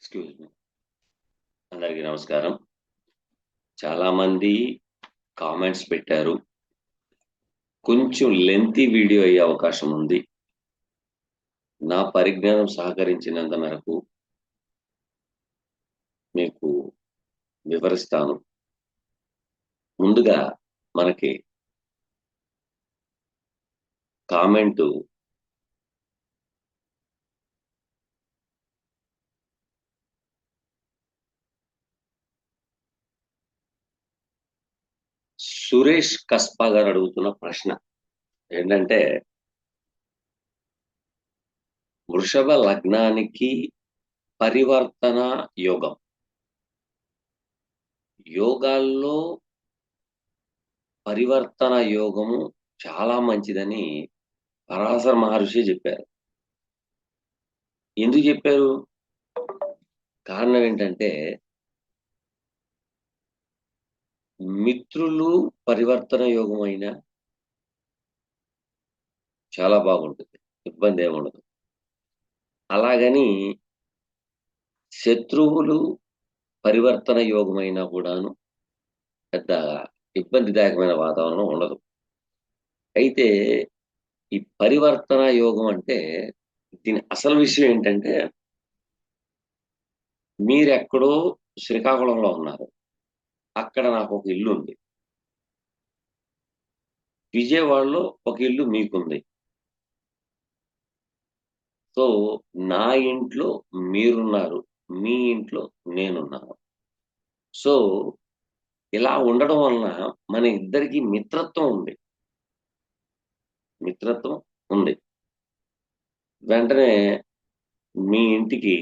Excuse me. అందరికీ నమస్కారం. చాలా మంది కామెంట్స్ పెట్టారు. కొంచెం లెంతీ వీడియో అయ్యే అవకాశం ఉంది. నా పరిజ్ఞానం సహకరించినంత మేరకు మీకు వివరిస్తాను. ముందుగా మనకి కామెంటు సురేష్ కస్పా గారు అడుగుతున్న ప్రశ్న ఏంటంటే, వృషభ లగ్నానికి పరివర్తన యోగం. యోగాల్లో పరివర్తన యోగము చాలా మంచిదని పరాశర మహర్షి చెప్పారు. ఎందుకు చెప్పారు? కారణం ఏంటంటే, మిత్రులు పరివర్తన యోగం అయినా చాలా బాగుంటుంది, ఇబ్బంది ఏముండదు. అలాగని శత్రువులు పరివర్తన యోగమైనా కూడాను పెద్ద ఇబ్బందిదాయకమైన వాతావరణం ఉండదు. అయితే ఈ పరివర్తన యోగం అంటే దీని అసలు విషయం ఏంటంటే, మీరెక్కడో శ్రీకాకుళంలో ఉన్నారు, అక్కడ నాకు ఒక ఇల్లు ఉంది. విజయవాడలో ఒక ఇల్లు మీకుంది. సో నా ఇంట్లో మీరున్నారు, మీ ఇంట్లో నేనున్నాను. సో ఇలా ఉండడం వలన మన ఇద్దరికి మిత్రత్వం ఉంది. వెంటనే మీ ఇంటికి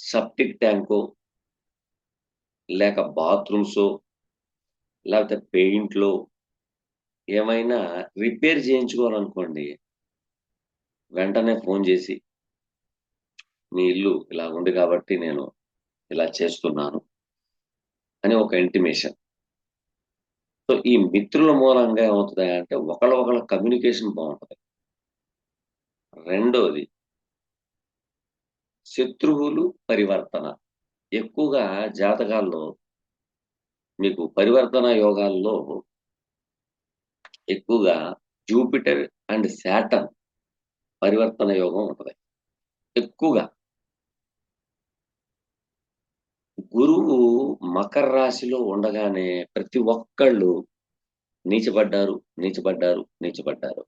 సెప్టిక్ ట్యాంకో లేక బాత్రూమ్సో లేకపోతే పెయింట్లో ఏమైనా రిపేర్ చేయించుకోవాలనుకోండి, వెంటనే ఫోన్ చేసి మీ ఇల్లు ఇలా ఉంది కాబట్టి నేను ఇలా చేస్తున్నాను అని ఒక ఇంటిమేషన్. సో ఈ మిత్రుల మూలంగా ఏమవుతుంది అంటే ఒకళ్ళ కమ్యూనికేషన్ బాగుంటుంది. రెండోది, శత్రువులు పరివర్తన ఎక్కువగా జాతకాల్లో మీకు పరివర్తన యోగాల్లో ఎక్కువగా జూపిటర్ అండ్ శాటర్న్ పరివర్తన యోగం ఉంటుంది ఎక్కువగా. గురువు మకర రాశిలో ఉండగానే ప్రతి ఒక్కళ్ళు నీచబడ్డారు నీచబడ్డారు నీచబడ్డారు.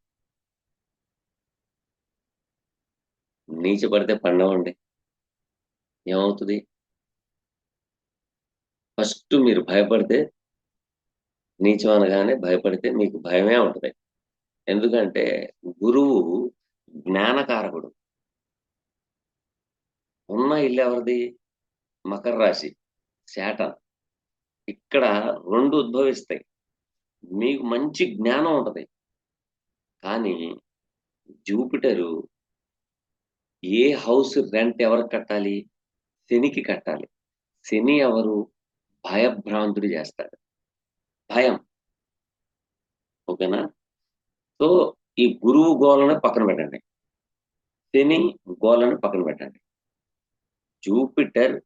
నీచబడితే పండవండి ఏమవుతుంది? ఫస్ట్ మీరు భయపడితే, నీచం అనగానే భయపడితే మీకు భయమే ఉంటుంది. ఎందుకంటే గురువు జ్ఞానకారకుడు. ఉన్న ఇల్లు ఎవరిది? మకర రాశి, శాటర్న్. ఇక్కడ రెండు ఉద్భవిస్తాయి. మీకు మంచి జ్ఞానం ఉంటుంది, కానీ జూపిటరు ఏ హౌస్ రెంట్ ఎవరికి కట్టాలి? శనికి కట్టాలి. శని ఎవరు? భయభ్రాంతుడు చేస్తాడు. భయం. ఓకేనా? సో ఈ గురువు గోళను పక్కన పెట్టండి, శని గోళను పక్కన పెట్టండి. జూపిటర్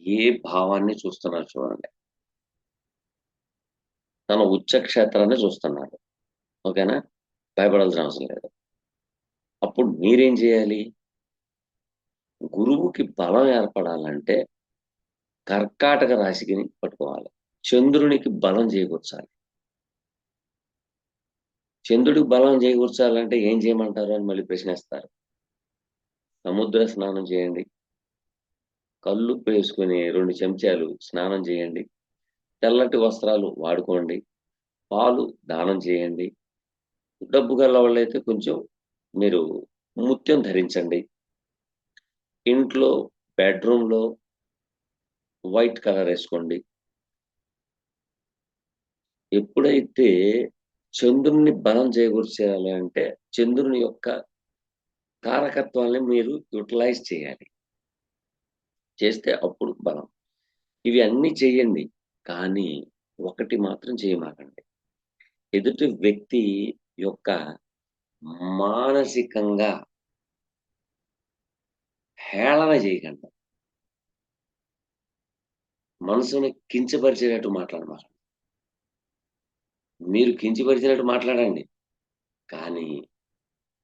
ఏ భావాన్ని చూస్తున్నారు చూడండి. తన ఉచ్చ క్షేత్రాన్ని చూస్తున్నాడు. ఓకేనా? భయపడాల్సిన అవసరం లేదు. అప్పుడు మీరేం చేయాలి? గురువుకి బలం ఏర్పడాలంటే కర్కాటక రాశికి పట్టుకోవాలి. చంద్రునికి బలం చేకూర్చాలి. చంద్రుడికి బలం చేకూర్చాలంటే ఏం చేయమంటారు అని మళ్ళీ ప్రశ్నిస్తారు. సముద్ర స్నానం చేయండి, కల్లుప్పు వేసుకుని 2 చెంచాలు స్నానం చేయండి, తెల్లటి వస్త్రాలు వాడుకోండి, పాలు దానం చేయండి. డబ్బు గల వాళ్ళైతే కొంచెం మీరు ముత్యం ధరించండి. ఇంట్లో బెడ్రూమ్లో వైట్ కలర్ వేసుకోండి. ఎప్పుడైతే చంద్రుని బలం చేకూర్చేయాలి అంటే చంద్రుని యొక్క కారకత్వాన్ని మీరు యూటిలైజ్ చేయాలి. చేస్తే అప్పుడు బలం. ఇవి అన్నీ చేయండి, కానీ ఒకటి మాత్రం చేయమాకండి. ఎదుటి వ్యక్తి యొక్క మానసికంగా హేళన చేయకండి. మనసుని కించపరిచేటట్టు మాట్లాడమాకండి. మీరు కించపరిచినట్టు మాట్లాడండి. కానీ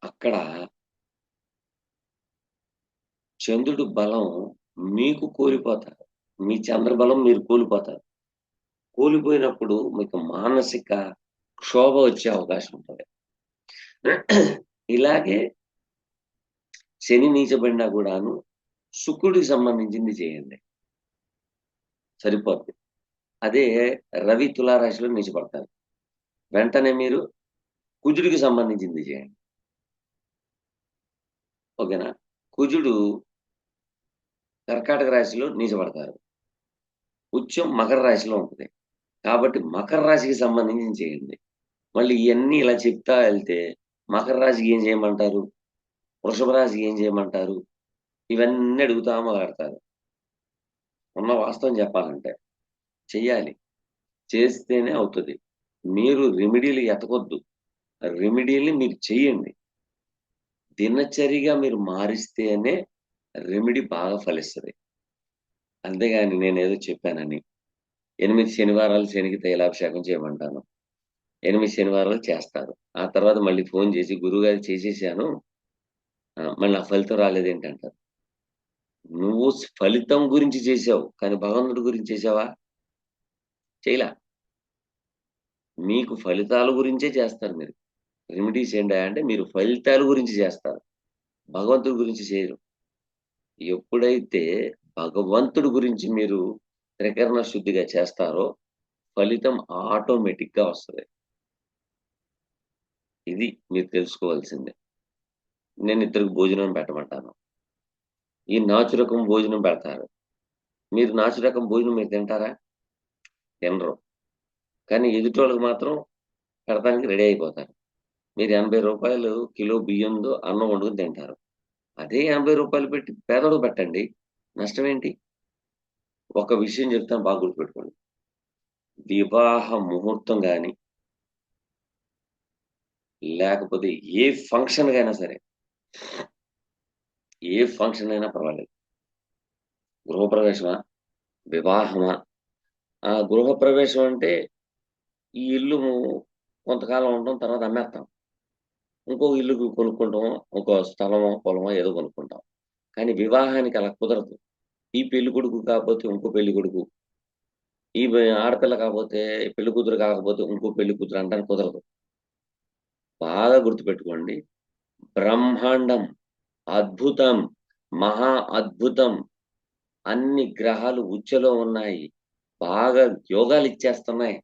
అక్కడ చంద్రుడి బలం మీకు కోల్పోతారు. మీ చంద్రబలం మీరు కోల్పోతారు. కోల్పోయినప్పుడు మీకు మానసిక క్షోభ వచ్చే అవకాశం ఉంటది. ఇలాగే శని నీచబడినా గూడాను శుక్రుడికి సంబంధించింది చేయండి. సరిపోద్ది. అదే రవి తులారాశిలో నీచపడతారు. వెంటనే మీరు కుజుడికి సంబంధించింది చేయండి. ఓకేనా? కుజుడు కర్కాటక రాశిలో నీచపడతారు. ఉచ్చం మకర రాశిలో ఉంటది. కాబట్టి మకర రాశికి సంబంధించింది చేయండి. మళ్ళీ ఇయన్నీ ఇలా చెప్తా ఎళ్తే మకర రాశికి ఏం చేయమంటారు? వృషభ రాశికి ఏం చేయమంటారు? ఇవన్నీ అడుగుతా మొదలెడతారు. ఉన్న వాస్తవం చెప్పాలంటే. చెయ్యాలి. చేస్తేనే అవుతది. మీరు రెమెడీలు ఎతకొద్దు. రెమెడీలని మీరు చెయ్యండి. దినచర్యగా మీరు మారిస్తేనే రెమెడీ బాగా ఫలిస్తది. అంతేగాని నేనేదో చెప్పానని 8 శనివారాలు శనికి తైలాభిషేకం చేయమంటాను. 8 శనివారాలు చేస్తారు. ఆ తర్వాత మళ్ళీ ఫోను చేసి గురువుగారు చేసేసాను. మళ్ళీ నాకు ఫలితం రాలేదేంటంటారు. నువ్వు ఫలితం గురించి చేసావు. కానీ భగవంతుడి గురించి చేసావా? చేయలా. మీకు ఫలితాల గురించే చేస్తారు మీరు. రెమెడీస్ ఏంటయ్యా అంటే మీరు ఫలితాల గురించి చేస్తారు. భగవంతుడి గురించి చేయరు. ఎప్పుడైతే భగవంతుడి గురించి మీరు త్రికరణ శుద్ధిగా చేస్తారో ఫలితం ఆటోమేటిక్‌గా వస్తది. ఇది మీరు తెలుసుకోవాల్సింది. నేను ఇద్దరికి భోజనం పెట్టమంటాను. ఈ నాచురకం భోజనం పెడతారు. మీరు నాచురకం భోజనం మీరు తింటారా? తినరు. కానీ ఎదుటోళ్ళకి మాత్రం పెడతానికి రెడీ అయిపోతారు. మీరు రూ. 80 కిలో బియ్యంతో అన్నం వండుకొని తింటారు. అదే రూ. 80 పెట్టి పేదోడికి పెట్టండి. నష్టమేంటి? ఒక విషయం చెప్తాను బాగా గుర్తుపెట్టుకోండి. వివాహ ముహూర్తం గాని, లేకపోతే ఏ ఫంక్షన్‌కైనా సరే, ఏ ఫంక్షన్ అయినా పర్వాలేదు. గృహప్రవేశమా? వివాహమా? గృహప్రవేశం అంటే ఈ ఇల్లు కొంతకాలం ఉంటాం. తర్వాత అమ్మేత్తాం. ఇంకో ఇల్లు కొనుక్కుంటాం. ఇంకో స్థలమో, పొలమో ఏదో కొనుక్కుంటాం. కానీ వివాహానికి అలా కుదరదు. ఈ పెళ్ళికొడుకు కాకపోతే ఇంకో పెళ్ళికొడుకు. ఆడపిల్ల కాపోతే పెళ్లి కూతురు కాకపోతే ఇంకో పెళ్లి కూతురు అనడానికి కుదరదు. బాగా గుర్తుపెట్టుకోండి. బ్రహ్మాండం, అద్భుతం, మహా అద్భుతం. అన్ని గ్రహాలు ఉచ్చులో ఉన్నాయి. బాగా యోగాలిచ్చేస్తున్నాయి.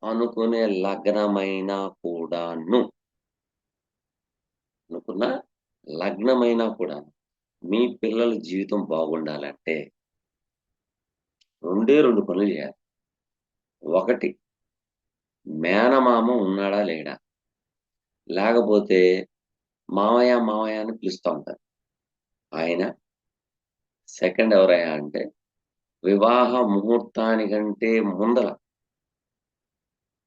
అనుకునే లగ్నమైనా కూడాను. అనుకున్న లగ్నమైనా కూడాను. మీ పిల్లల జీవితం బాగుండాలంటే 2 పనులు చేయాలి. ఒకటి మేనమామ ఉన్నాడా లేడా? లేకపోతే మామయ్య, మామయ్య అని పిలుస్తా ఉంటారు. ఆయన. సెకండ్ ఎవరయ్యా అంటే వివాహ ముహూర్తానికంటే ముందల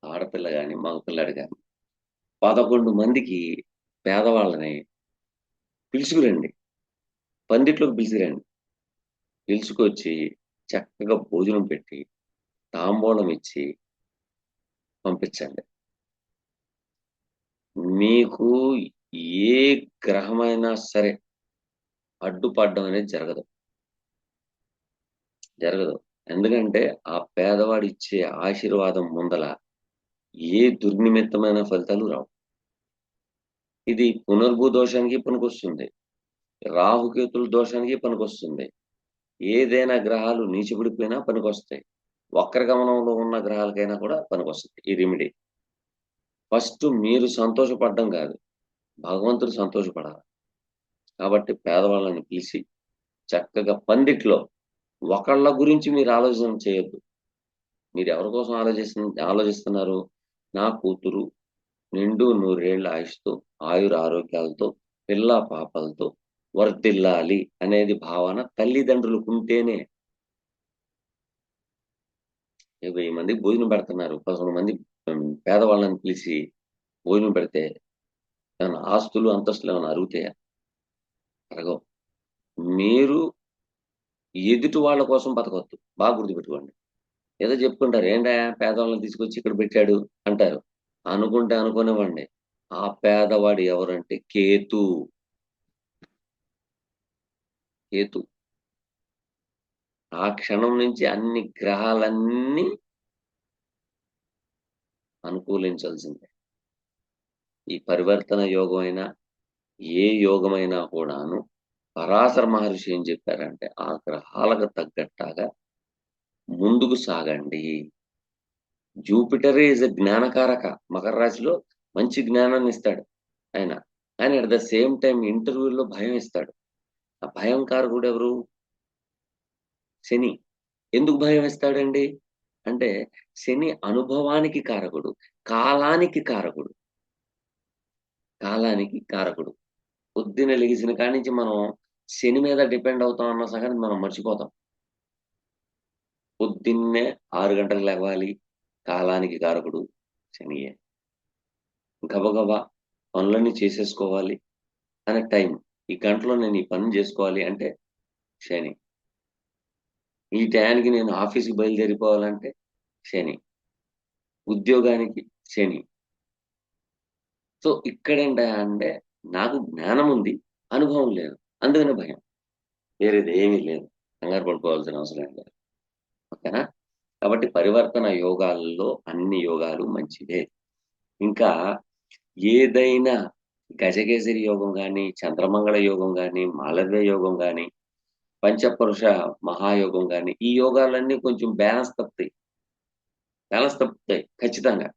ఆడపిల్ల గాని, మగపిల్లాడు గాని 11 మందికి పేదవాళ్ళని పిలుచుకురండి. పందిట్లోకి పిలిచిరండి. పిలుచుకొచ్చి చక్కగా భోజనం పెట్టి, తాంబూలం ఇచ్చి పంపించండి. మీకు ఏ గ్రహమైనా సరే అడ్డుపడడం అనేది జరగదు. జరగదు. ఎందుకంటే ఆ పేదవాడిచ్చే ఆశీర్వాదం ముందల ఏ దుర్నిమిత్తమైన ఫలితాలు రావు. ఇది పునర్భూ దోషానికి పనికొస్తుంది. రాహుకేతుల దోషానికి పనికొస్తుంది. ఏదైనా గ్రహాలు నీచబడిపోయినా పనికొస్తాయి. వక్ర గమనంలో ఉన్న గ్రహాలకైనా కూడా పనికొస్తది ఈ రెమెడీ. ఫస్ట్ మీరు సంతోషపడడం కాదు. భగవంతుడు సంతోషపడాలి. కాబట్టి పేదవాళ్ళని పిలిచి చక్కగా పందిట్లో ఒకళ్ళ గురించి మీరు ఆలోచన చేయొద్దు. మీరెవరి కోసం ఆలోచిస్తున్నారు? నా కూతురు నిండు నూరేళ్ల ఆయుష్‌తో, ఆయురారోగ్యాలతో, పిల్లా పాపలతో వర్ధిల్లాలి అనేది భావన తల్లిదండ్రులకుంటేనే. 1000 మందికి భోజనం పెడుతున్నారు. 11 మంది పేదవాళ్ళని పిలిచి భోజనం పెడితే ఏమన్నా ఆస్తులు, అంతస్తులు ఏమన్నా అరుగుతాయా? అరగవు. మీరు ఎదుటి వాళ్ళ కోసం బతకొద్దు. బాగా గుర్తుపెట్టుకోండి. ఏదో చెప్పుకుంటారు, ఏంటా పేదవాళ్ళని తీసుకొచ్చి ఇక్కడ పెట్టాడు అంటారు. అనుకుంటే అనుకునేవ్వండి, ఆ పేదవాడు ఎవరంటే కేతు. కేతు ఆ క్షణం నుంచి అన్ని గ్రహాలన్నీ అనుకూలించాల్సిందే. ఈ పరివర్తన యోగమైనా, ఏ యోగమైనా కూడాను పరాశర మహర్షి ఏం చెప్పారంటే, ఆ గ్రహాలకు తగ్గట్టాగా ముందుకు సాగండి. జూపిటరే ఈజ్ ఎ జ్ఞానకారక. మకర రాశిలో మంచి జ్ఞానాన్ని ఇస్తాడు ఆయన. కానీ అట్ ద సేమ్ టైమ్ ఇంటర్వ్యూలో భయం ఇస్తాడు. ఆ భయం కారకుడు ఎవరు? శని. ఎందుకు భయం ఇస్తాడండి? అంటే శని అనుభవానికి కారకుడు. కాలానికి కారకుడు. కాలానికి కారకుడు. పొద్దున్నే లెగిసిన కాడి నుంచి మనం శని మీద డిపెండ్ అవుతాం అన్న సంగతి మనం మర్చిపోతాం. పొద్దున్నే 6 గంటలకు లెగవాలి. కాలానికి కారకుడు శనియే. గబగబా పనులన్నీ చేసేసుకోవాలి అనే టైం. ఈ గంటలో నేను ఈ పని జేసుకోవాలి అంటే శని. ఈ టయానికి నేను ఆఫీస్‌కి బయలుదేరిపోవాలంటే శని. ఉద్యోగానికి శని. సో, ఇక్కడేంటంటే నాకు జ్ఞానం ఉంది. అనుభవం లేదు. అందుకనే భయం. వేరేది ఏమీ లేదు. కంగారు పడిపోవాల్సిన అవసరం ఏం లేదు. ఓకేనా? కాబట్టి పరివర్తన యోగాల్లో అన్ని యోగాలు మంచివే. ఇంకా ఏదైనా గజకేసరి యోగం గాని, చంద్రమంగళ యోగం గాని, మాలవ్య యోగం గాని, పంచపురుష మహాయోగం గాని, ఈ యోగాలన్నీ కొంచెం బ్యాలెన్స్ తప్పుతాయి. బ్యాలెన్స్ తప్పుతాయి. ఖచ్చితంగా.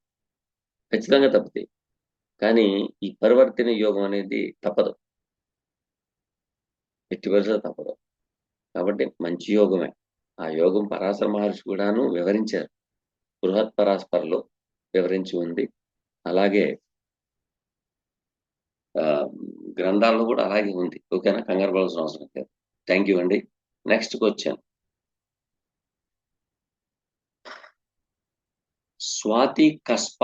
ఖచ్చితంగా తప్పుతాయి. కానీ ఈ పరివర్తన యోగం అనేది తప్పదు. ఎట్టి పరిస్థితిలో తప్పదు. కాబట్టి మంచి యోగమే. ఆ యోగం పరాశర మహర్షి కూడాను వివరించారు. బృహత్పరాస్పరలో వివరించి ఉంది. అలాగే ఆహ్, గ్రంథాల్లో కూడా అలాగే ఉంది. ఓకేనా? కంగారు పడాల్సిన అవసరం లేదు. థాంక్ యూ అండి. Next question. స్వాతి కస్ప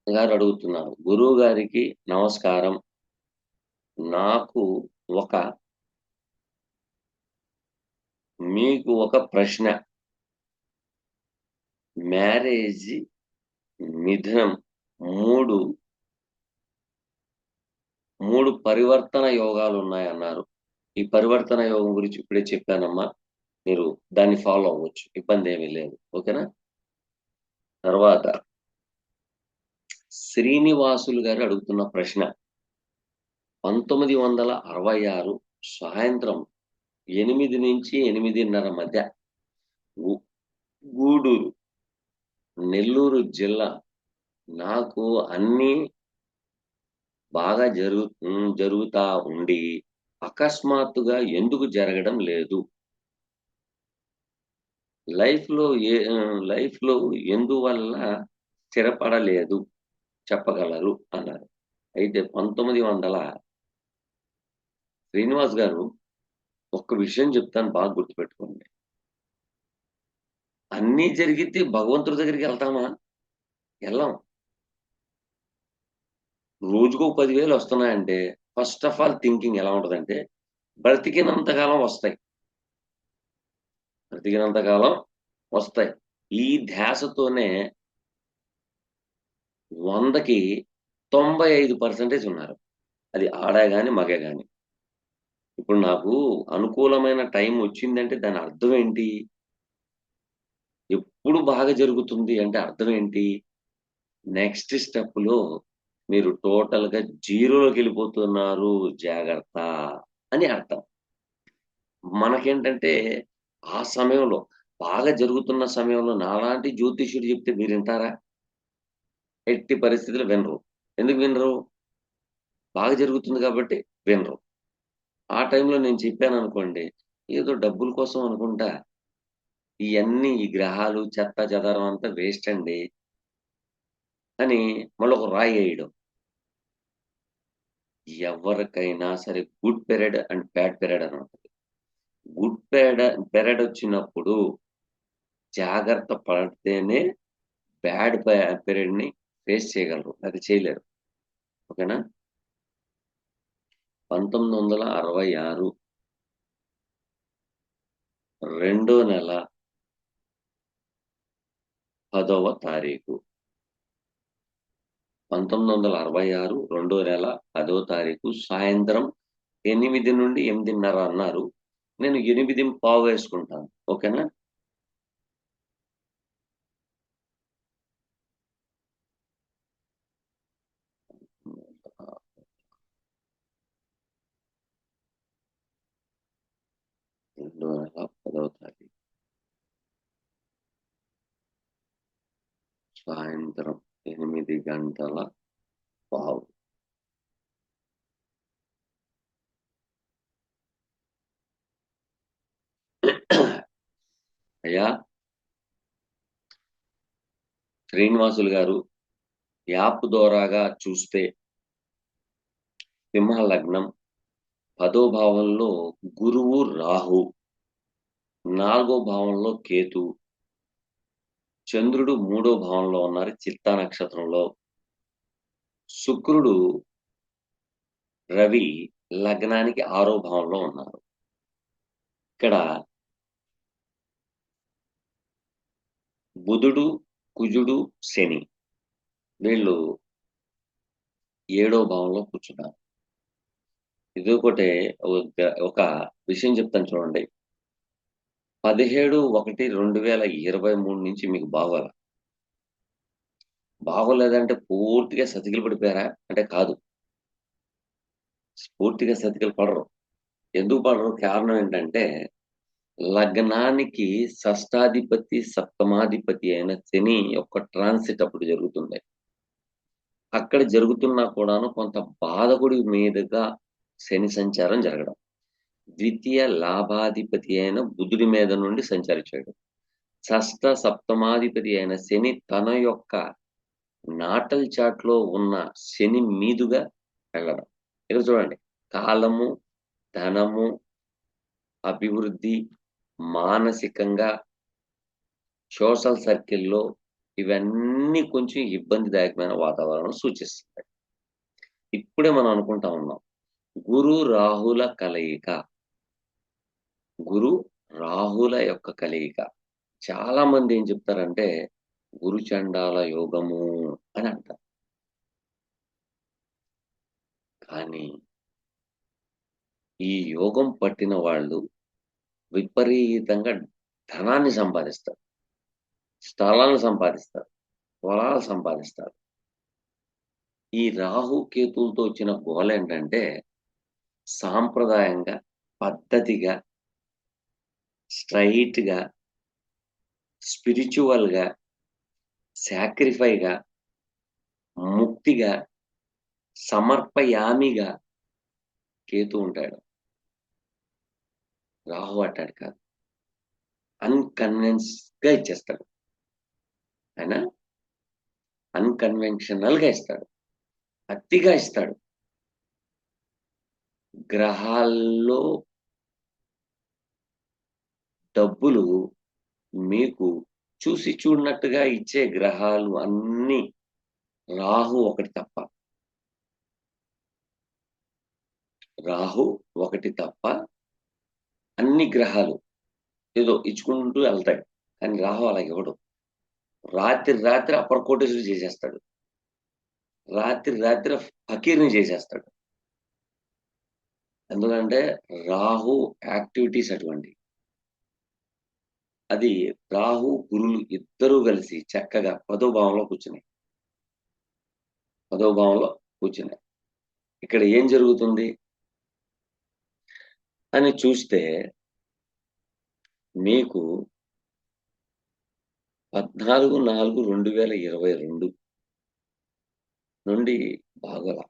గారు అడుగుతున్నారు. గురువుగారికి నమస్కారం. నాకు ఒక మీకు ఒక ప్రశ్న. మ్యారేజి, మిథునం 3, 3 పరివర్తన యోగాలున్నాయన్నారు. ఈ పరివర్తన యోగం గురించి ఇప్పుడే చెప్పానమ్మా. మీరు దాన్ని ఫాలో అవ్వచ్చు. ఇబ్బందేమీ లేదు. ఓకేనా? తర్వాత శ్రీనివాసులు గారు అడుగుతున్న ప్రశ్న. 1966 సాయంత్రం 8-8:30 మధ్య గు గూడూరు, నెల్లూరు జిల్లా. నాకు అన్నీ బాగా జరుగుతా ఉండి, అకస్మాత్తుగా ఎందుకు జరగడం లేదు? లైఫ్‌లో ఎందువల్ల స్థిరపడలేదు చెప్పగలరు అన్నారు. అయితే 1900 శ్రీనివాస్ గారు, ఒక్క విషయం చెప్తాను బాగా గుర్తుపెట్టుకోండి. అన్నీ జరిగితే భగవంతుడి దగ్గరికెళ్తామా? ఎళ్ళం. రోజుకో 10,000 వస్తున్నాయంటే, ఫస్ట్ ఆఫ్ ఆల్ థింకింగ్ ఎలా ఉంటదంటే, బ్రతికినంత కాలం వస్తాయి. బ్రతికినంత కాలం వస్తాయి. ఈ ధ్యాసతోనే 100కి 95% ఉన్నారు. అది ఆడ గాని, మగ గాని. ఇప్పుడు నాకు అనుకూలమైన టైం వచ్చిందంటే దాని అర్థం ఏంటి? ఎప్పుడు బాగా జరుగుతుంది అంటే అర్థం ఏంటి? నెక్స్ట్ స్టెప్‌లో మీరు టోటల్‌గా జీరోలోకెళ్ళిపోతున్నారు జాగ్రత్త అని అర్థం. మనకేంటంటే ఆ సమయంలో బాగా జరుగుతున్న సమయంలో నాలాంటి జ్యోతిష్యుడు చెప్తే మీరింటారా? ఎట్టి పరిస్థితిలో వినరు. ఎందుకు వినరు? బాగా జరుగుతుంది కాబట్టి వినరు. ఆ టైంలో నేను చెప్పాననుకోండి, ఏదో డబ్బుల కోసం అనుకుంటా. ఇయన్నీ ఈ గ్రహాలు, చెత్త చెదారం అంతా వేస్ట్ అండి అని మళ్ళొక రాయేయడం. ఎవరికైనా సరే good period and bad period అని ఉంటది. గుడ్ పీరియడొచ్చినప్పుడు జాగ్రత్త పడితేనే బ్యాడ్ పీరియడ్‌ని ఫేస్ చేయగలరు. అది చేయలేరు. ఓకేనా? 1966 రెండో నెల 10వ తారీఖు 1966 రెండో నెల 10వ తారీఖు సాయంత్రం 8 నుండి 8:30 అన్నారు. నేను 8:15 వేసుకుంటాను. ఓకేనా? రెండో నెల 10వ తారీఖు సాయంత్రం 8:15. అయ్యా శ్రీనివాసులు గారు, యాప్ ద్వారాగా చూస్తే సింహ లగ్నం 10వ భావంలో గురువు రాహు, 4వ భావంలో కేతు, చంద్రుడు 3వ భావంలో ఉన్నారు చిత్తా నక్షత్రంలో, శుక్రుడు రవి లగ్నానికి 6వ భావంలో ఉన్నారు. ఇక్కడ బుధుడు, కుజుడు, శని వీళ్ళు 7వ భావంలో కూర్చున్నారు. ఇదొకటే ఒక విషయం చెప్తాను చూడండి. 17/1/2023 నుంచి మీకు బాగోలా. బాగోలేదంటే పూర్తిగా సతికిల పడిపోయారా? అంటే కాదు. పూర్తిగా సతికిల పడరు. ఎందుకు పడరు? కారణం ఏంటంటే లగ్నానికి షష్టాధిపతి, సప్తమాధిపతి అయిన శని యొక్క ట్రాన్సిట్ అప్పుడు జరుగుతుంది. అక్కడ జరుగుతున్నా కూడాను కొంత బాధకుడి మీదుగా శని సంచారం జరగడం. ద్వితీయ లాభాధిపతి అయిన బుధుడి మీద నుండి సంచరించాడు. షష్ట సప్తమాధిపతి అయిన శని తన యొక్క నాటల్ చాట్లో ఉన్న శని మీదుగా వెళ్ళడం. ఇక్కడ చూడండి, కాలము, ధనము, అభివృద్ధి, మానసికంగా, సోషల్ సర్కిల్‌లో ఇవన్నీ కొంచెం ఇబ్బందిదాయకమైన వాతావరణం సూచిస్తున్నాయి. ఇప్పుడే మనం అనుకుంటా ఉన్నాం. గురు, రాహుల కలయిక. గురు, రాహుల యొక్క కలయిక. చాలా మంది ఏం చెప్తారంటే గురు చండాల యోగము అని అంటారు. కానీ ఈ యోగం పట్టిన వాళ్ళు విపరీతంగా ధనాన్ని సంపాదిస్తారు. స్థలాలను సంపాదిస్తారు. పొలాలు సంపాదిస్తారు. ఈ రాహు, కేతువులతో వచ్చిన గోలేంటంటే సాంప్రదాయంగా, పద్ధతిగా, స్ట్రెయిట్‌గా, స్పిరిచ్యువల్‌గా, సాక్రిఫైగా, ముక్తిగా, సమర్పయామిగా కేతు ఉంటాడు. రాహు అట్టాడు కాదు. అన్‌కన్విన్స్‌గా ఇచ్చేస్తాడు. ఆయన అన్‌కన్వెన్షనల్‌గా ఇస్తాడు. అతిగా ఇస్తాడు. గ్రహాల్లో డబ్బులు మీకు చూసి చూడనట్టుగా ఇచ్చే గ్రహాలు అన్నీ రాహు ఒకటి తప్ప. రాహు ఒకటి తప్ప అన్ని గ్రహాలు ఏదో ఇచ్చుకుంటూ ఎళ్తాయి. కానీ రాహు అలాగివ్వడు. రాత్రి అపర కోటీసుడు చేసేస్తాడు. రాత్రి ఫకీర్‌ని చేసేస్తాడు. ఎందుకంటే రాహు యాక్టివిటీస్ అటువంటివి. అది రాహు, గురులు ఇద్దరూ కలిసి చక్కగా 10వ భావంలో కూర్చున్నాయి. 10వ భావంలో కూర్చున్నాయి. ఇక్కడ ఏం జరుగుతుంది అని చూస్తే మీకు 14/4/2022 నుండి బాగోలా.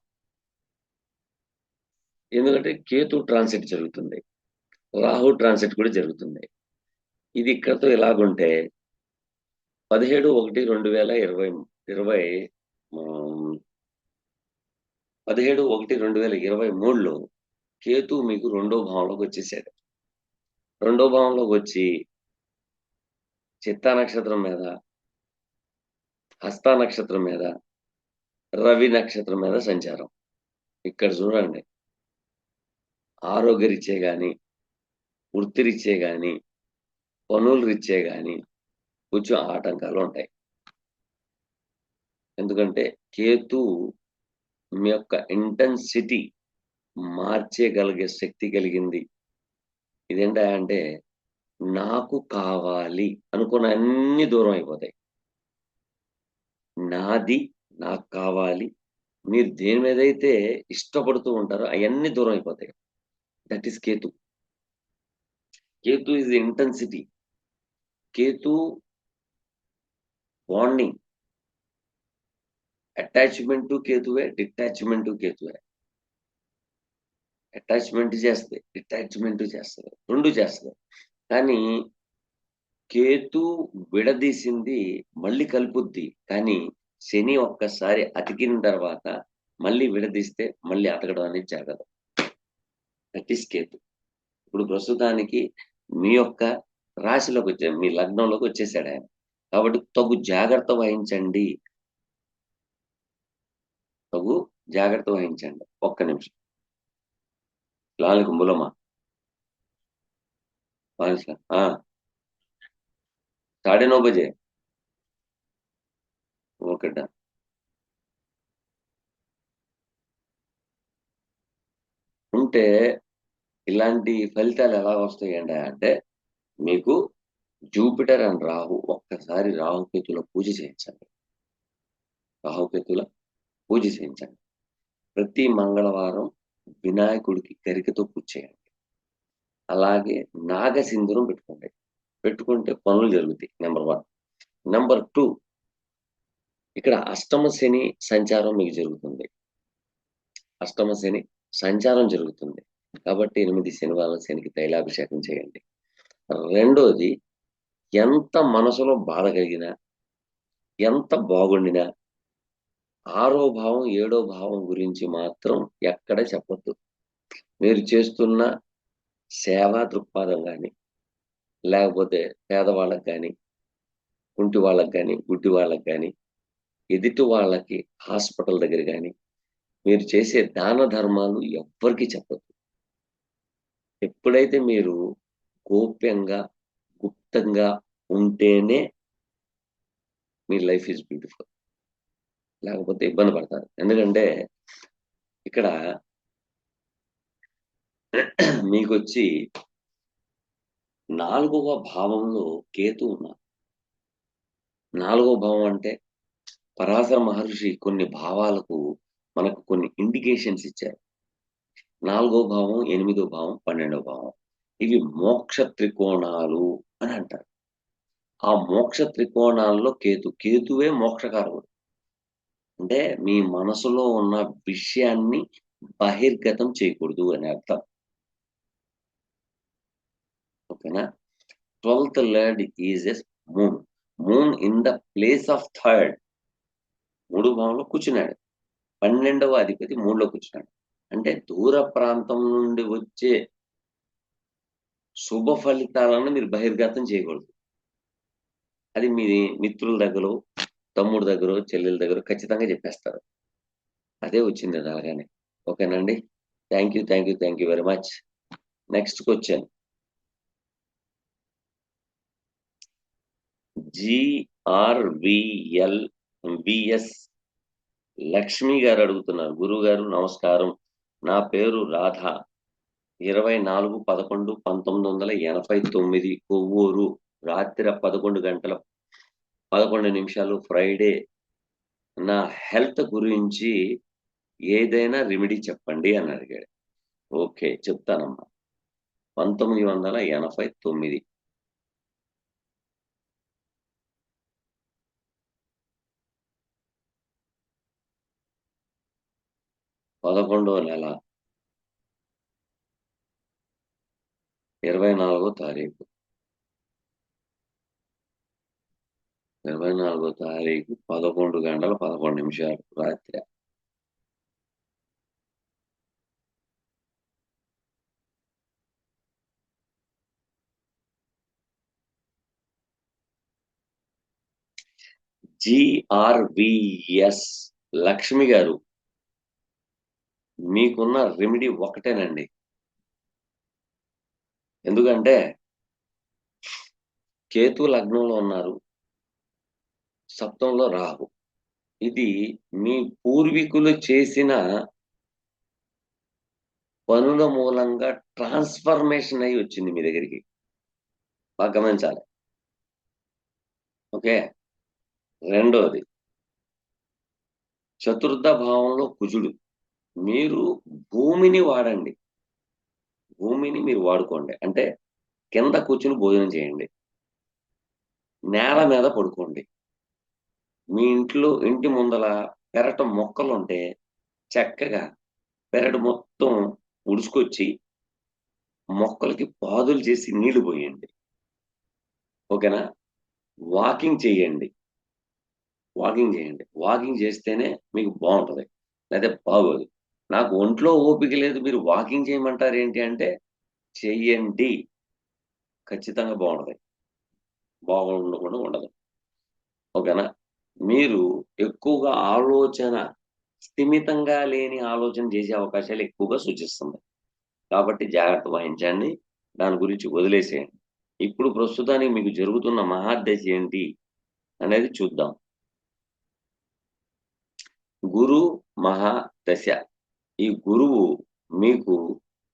ఎందుకంటే కేతు ట్రాన్సిట్ జరుగుతుంది. రాహు ట్రాన్సిట్ కూడా జరుగుతుంది. ఇది ఇక్కడితో ఎలాగుంటే 17/1/2020 ఆహ్, 17/1/2023లో కేతు మీకు రెండో భావంలోకొచ్చేసాడు. రెండో భావంలోకొచ్చి చిత్తా నక్షత్రం మీద, హస్తా నక్షత్రం మీద, రవి నక్షత్రం మీద సంచారం. ఇక్కడ చూడండి. ఆరోగ్యరీత్యా గాని, వృత్తిరీత్యా గాని, పనుల రీత్యా గాని కొంచెం ఆటంకాలుంటాయి. ఎందుకంటే కేతు మీ యొక్క ఇంటెన్సిటీ మార్చేయగలిగే శక్తి కలిగింది. ఇదేంటంటే నాకు కావాలి అనుకున్న అన్ని దూరం అయిపోతాయి. నాది, నాకు కావాలి. మీరు దేని మీదైతే ఇష్టపడుతూ ఉంటారో అయన్నీ దూరం అయిపోతాయి. That is Ketu. Ketu is intensity. Ketu bonding. Attachment కేతువే, డిటాచ్‌మెంట్ కేతువే. అటాచ్‌మెంట్ చేస్తది, డిటాచ్‌మెంట్ చేస్తది. 2 చేస్తది. కానీ కేతు విడదీసింది మళ్ళీ కలుపుద్ది. కానీ శని ఒక్కసారి అతికిన తర్వాత మళ్ళీ విడదీస్తే మళ్ళీ అతకడం అనేది జరగదు. That is Ketu. ఇప్పుడు ప్రస్తుతానికి మీ యొక్క మీ లగ్నంలోకి వచ్చేసాడు ఆయన. కాబట్టి తగు జాగ్రత్త వహించండి. తగు జాగ్రత్త వహించండి. ఒక్క నిమిషం. अस्सलामुअलैकुम बोलो माँ। हाँ 9:30 ఓకే డన్. ఉంటే ఇలాంటి ఫలితాలు ఎలా వస్తాయండి అంటే మీకు జూపిటర్ అండ్ రాహు ఒక్కసారి రాహుకేతుల పూజ చేయించండి. రాహుకేతుల పూజ చేయించండి. ప్రతి మంగళవారం వినాయకుడికి గరికతో పూజ చేయండి. అలాగే నాగసింధూరం పెట్టుకోండి. పెట్టుకుంటే పనులు జరుగుతాయి. నెంబర్ 1. నెంబర్ 2, ఇక్కడ అష్టమ శని సంచారం మీకు జరుగుతుంది. అష్టమ శని సంచారం జరుగుతుంది. కాబట్టి 8 శనివారాల శనికి తైలాభిషేకం చేయండి. రెండోది, ఎంత మనసులో బాధ కలిగినా, ఎంత బాగుండినా 6వ భావం, 7వ భావం గురించి మాత్రం ఎక్కడ చెప్పొద్దు. మీరు చేస్తున్న సేవా దృక్పథం గాని, లేకపోతే పేదవాళ్ళకి గాని, కుంటి వాళ్ళకి గాని, గుడ్డి వాళ్ళకి గాని, ఎదుటి వాళ్ళకి హాస్పిటల్ దగ్గర గాని, మీరు చేసే దాన ధర్మాలు ఎవ్వరికీ చెప్పొద్దు. ఎప్పుడైతే మీరు గోప్యంగా, గుప్తంగా ఉంటేనే మీ లైఫ్ ఈజ్ బ్యూటిఫుల్. లేకపోతే ఇబ్బంది పడతారు. ఎందుకంటే ఇక్కడ మీకొచ్చి 4వ భావంలో కేతు ఉన్నారు. 4వ భావం అంటే పరాశర మహర్షి కొన్ని భావాలకు మనకు కొన్ని ఇండికేషన్స్ ఇచ్చారు. 4వ భావం, 8వ భావం, 12వ భావం. ఇవి మోక్ష త్రికోణాలు అని అంటారు. ఆ మోక్ష త్రికోణాల్లో కేతువే మోక్షకారకుడు. అంటే మీ మనసులో ఉన్న విషయాన్ని బహిర్గతం చేయకూడదు అని అర్థం. ఓకేనా? 12th lord is a moon. Moon in the place of third. 3వ భావంలో కూర్చున్నాడు. 12వ అధిపతి 3లో కూర్చున్నాడు. అంటే దూర ప్రాంతం నుండి వచ్చే శుభ ఫలితాలను మీరు బహిర్గతం చేయకూడదు. అది మీ మిత్రుల దగ్గరో, తమ్ముడి దగ్గరో, చెల్లెల దగ్గరో ఖచ్చితంగా చెప్పేస్తారు. అదే వచ్చింది అది అలాగానే. ఓకేనండి. Thank you very much. Next question. GRVLBS Lakshmi గారు అడుగుతున్నారు. గురువు గారు నమస్కారం. నా పేరు రాధ. 24/11/1989 కొవ్వూరు. రాత్రి 11:11 ఫ్రైడే. నా హెల్త్ గురించి ఏదైనా రెమెడీ చెప్పండి అని అడిగాడు. ఓకే, చెప్తానమ్మా. 1989 11వ నెల 24వ తారీఖు. 24వ తారీఖు 11:11 రాత్రి. GRVS లక్ష్మి గారు, మీకున్న రెమెడీ ఒకటేనండి. ఎందుకంటే కేతు లగ్నంలో ఉన్నారు, సప్తమంలో రాహు. ఇది మీ పూర్వీకులు చేసిన పనుల మూలంగా ట్రాన్స్ఫర్మేషన్ అయ్యి వచ్చింది మీ దగ్గరికి. బాగా గమనించాలి. ఓకే. రెండోది చతుర్థ భావంలో కుజుడు. మీరు భూమిని వాడండి. భూమిని మీరు వాడుకోండి. అంటే కింద కూర్చొని భోజనం చేయండి. నేల మీద పడుకోండి. మీ ఇంటి ముందల పెరట మొక్కలుంటే చక్కగా పెరడు మొత్తం ఉడుసుకొచ్చి మొక్కలకి పాదులు చేసి నీళ్లు పోయండి. ఓకేనా? వాకింగ్ చేయండి. వాకింగ్ చేస్తేనే మీకు బావుంటది. లేతే బాగోదు. నాకు ఒంట్లో ఓపిక లేదు మీరు వాకింగ్ చేయమంటారేంటి అంటే, చెయ్యండి. ఖచ్చితంగా బావుంటది. బాగుండకుండా ఉండదు. ఓకేనా? మీరు ఎక్కువగా స్థిమితంగా లేని ఆలోచన చేసే అవకాశాలు ఎక్కువగా సూచిస్తుంది. కాబట్టి జాగ్రత్త వహించండి. దాని గురించి వదిలేసేయండి. ఇప్పుడు ప్రస్తుతానికి మీకు జరుగుతున్న మహాదశ ఏంటి అనేది చూద్దాం. గురు మహాదశ. ఈ గురువు మీకు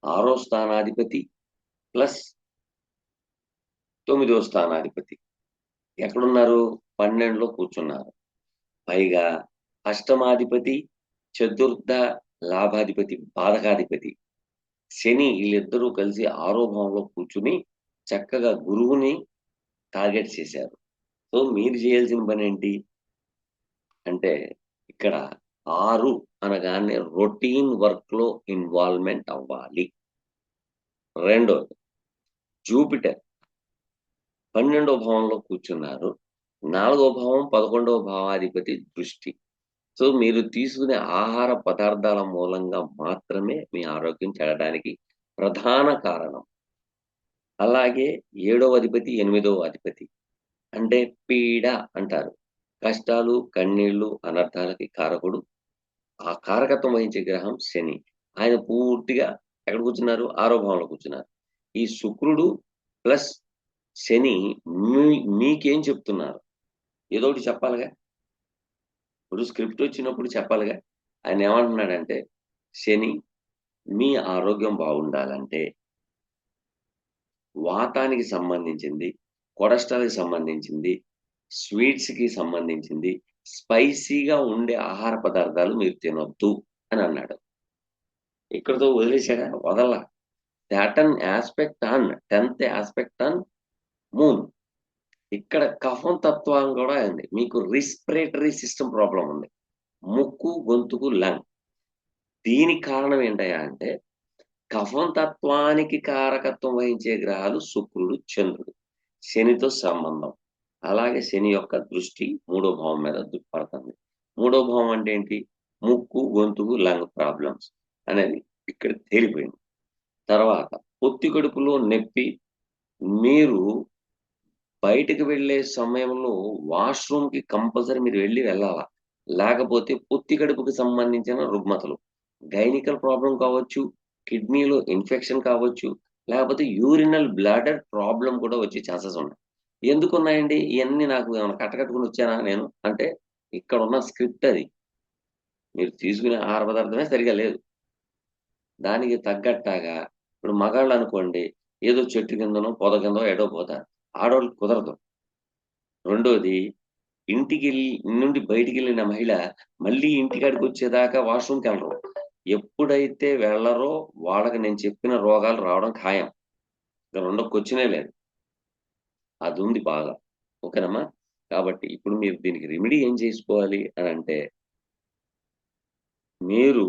6వ స్థానాధిపతి ప్లస్ 9వ స్థానాధిపతి. ఎక్కడున్నారు? 12లో కూర్చున్నారు. పైగా అష్టమాధిపతి, చతుర్థ లాభాధిపతి, బాధకాధిపతి శని వీళ్ళిద్దరూ కలిసి 6వ భావంలో కూర్చుని చక్కగా గురువుని టార్గెట్ చేశారు. సో, మీరు చేయాల్సిన పనేంటి అంటే ఇక్కడ 6 అనగానే రొటీన్ వర్క్‌లో ఇన్వాల్వ్‌మెంట్ అవ్వాలి. రెండోది జూపిటర్ 12వ భావంలో కూర్చున్నారు. 4వ భావం, 11వ భావాధిపతి దృష్టి. సో, మీరు తీసుకునే ఆహార పదార్థాల మూలంగా మాత్రమే మీ ఆరోగ్యం చెడడానికి ప్రధాన కారణం. అలాగే 7వ అధిపతి, 8వ అధిపతి అంటే పీడ అంటారు. కష్టాలు, కన్నీళ్లు, అనర్థాలకి కారకుడు. ఆ కారకత్వం వహించే గ్రహం శని. ఆయన పూర్తిగా ఎక్కడ కూర్చున్నారు? 6వ భావంలో కూర్చున్నారు. ఈ శుక్రుడు ప్లస్ శని మీ మీకేం చెప్తున్నారు? ఏదో ఒకటి చెప్పాలిగా. ఇప్పుడు స్క్రిప్ట్ వచ్చినప్పుడు చెప్పాలిగా. ఆయన ఏమంటున్నాడంటే, శని మీ ఆరోగ్యం బాగుండాలంటే వాతానికి సంబంధించింది, కొలెస్ట్రాల్‌కి సంబంధించింది, స్వీట్స్‌కి సంబంధించింది, స్పైసీగా ఉండే ఆహార పదార్థాలు మీరు తినొద్దు అని అన్నాడు. ఇక్కడితో వదిలేసాడా? వదలలా. Saturn aspect on 10th aspect on moon. ఇక్కడ కఫం తత్వం కూడా ఉంది. మీకు రెస్పిరేటరీ సిస్టమ్ ప్రాబ్లమ్ ఉంది. ముక్కు, గొంతుకు, లంగ్. దీనికి కారణం ఏంటయ్యా అంటే, కఫం తత్వానికి కారకత్వం వహించే గ్రహాలు శుక్రుడు, చంద్రుడు. శనితో సంబంధం. అలాగే శని యొక్క దృష్టి 3వ భావం మీద పడుతుంది. 3వ భావం అంటే ఏంటి? ముక్కు, గొంతుకు, లంగ్ ప్రాబ్లమ్స్ అనేది ఇక్కడ తేలిపోయింది. తర్వాత పొత్తి కడుపులో నొప్పి. మీరు బయటకి వెళ్ళే సమయంలో వాష్‌రూమ్‌కి కంపల్సరీ మీరు వెళ్ళాలా. లేకపోతే పొత్తి కడుపుకి సంబంధించిన రుగ్మతలు. గైనికల్ ప్రాబ్లమ్ కావచ్చు, కిడ్నీలో ఇన్ఫెక్షన్ కావచ్చు, లేకపోతే యూరినల్ బ్లాడర్ ప్రాబ్లమ్ కూడా వచ్చే ఛాన్సెస్ ఉన్నాయి. ఎందుకున్నాయండి? ఇయన్నీ నాకు ఏమైనా కట్టకట్టుకొని వచ్చానా నేను? అంటే ఇక్కడున్న స్క్రిప్ట్ అది. మీరు తీసుకునే ఆహార పదార్థమే సరిగ్గా లేదు. దానికి తగ్గట్టాగా ఇప్పుడు మగాళ్ళనుకోండి, ఏదో చెట్టు కిందనో, పొద కిందో ఎటో పోతారు. ఆడోళ్ళకి కుదరదు. రెండోది నుండి బయటికెళ్ళిన మహిళ మళ్ళీ ఇంటికాడికొచ్చేదాకా వాష్‌రూమ్‌కెళ్ళరు. ఎప్పుడైతే వెళ్ళరో వాళ్ళకి నేను చెప్పిన రోగాలు రావడం ఖాయం. ఇక రెండో క్వెషనే లేదు. అదుంది బాగా. ఓకేనమ్మా? కాబట్టి ఇప్పుడు మీరు దీనికి రెమెడీ ఏం చేసుకోవాలి అనంటే, మీరు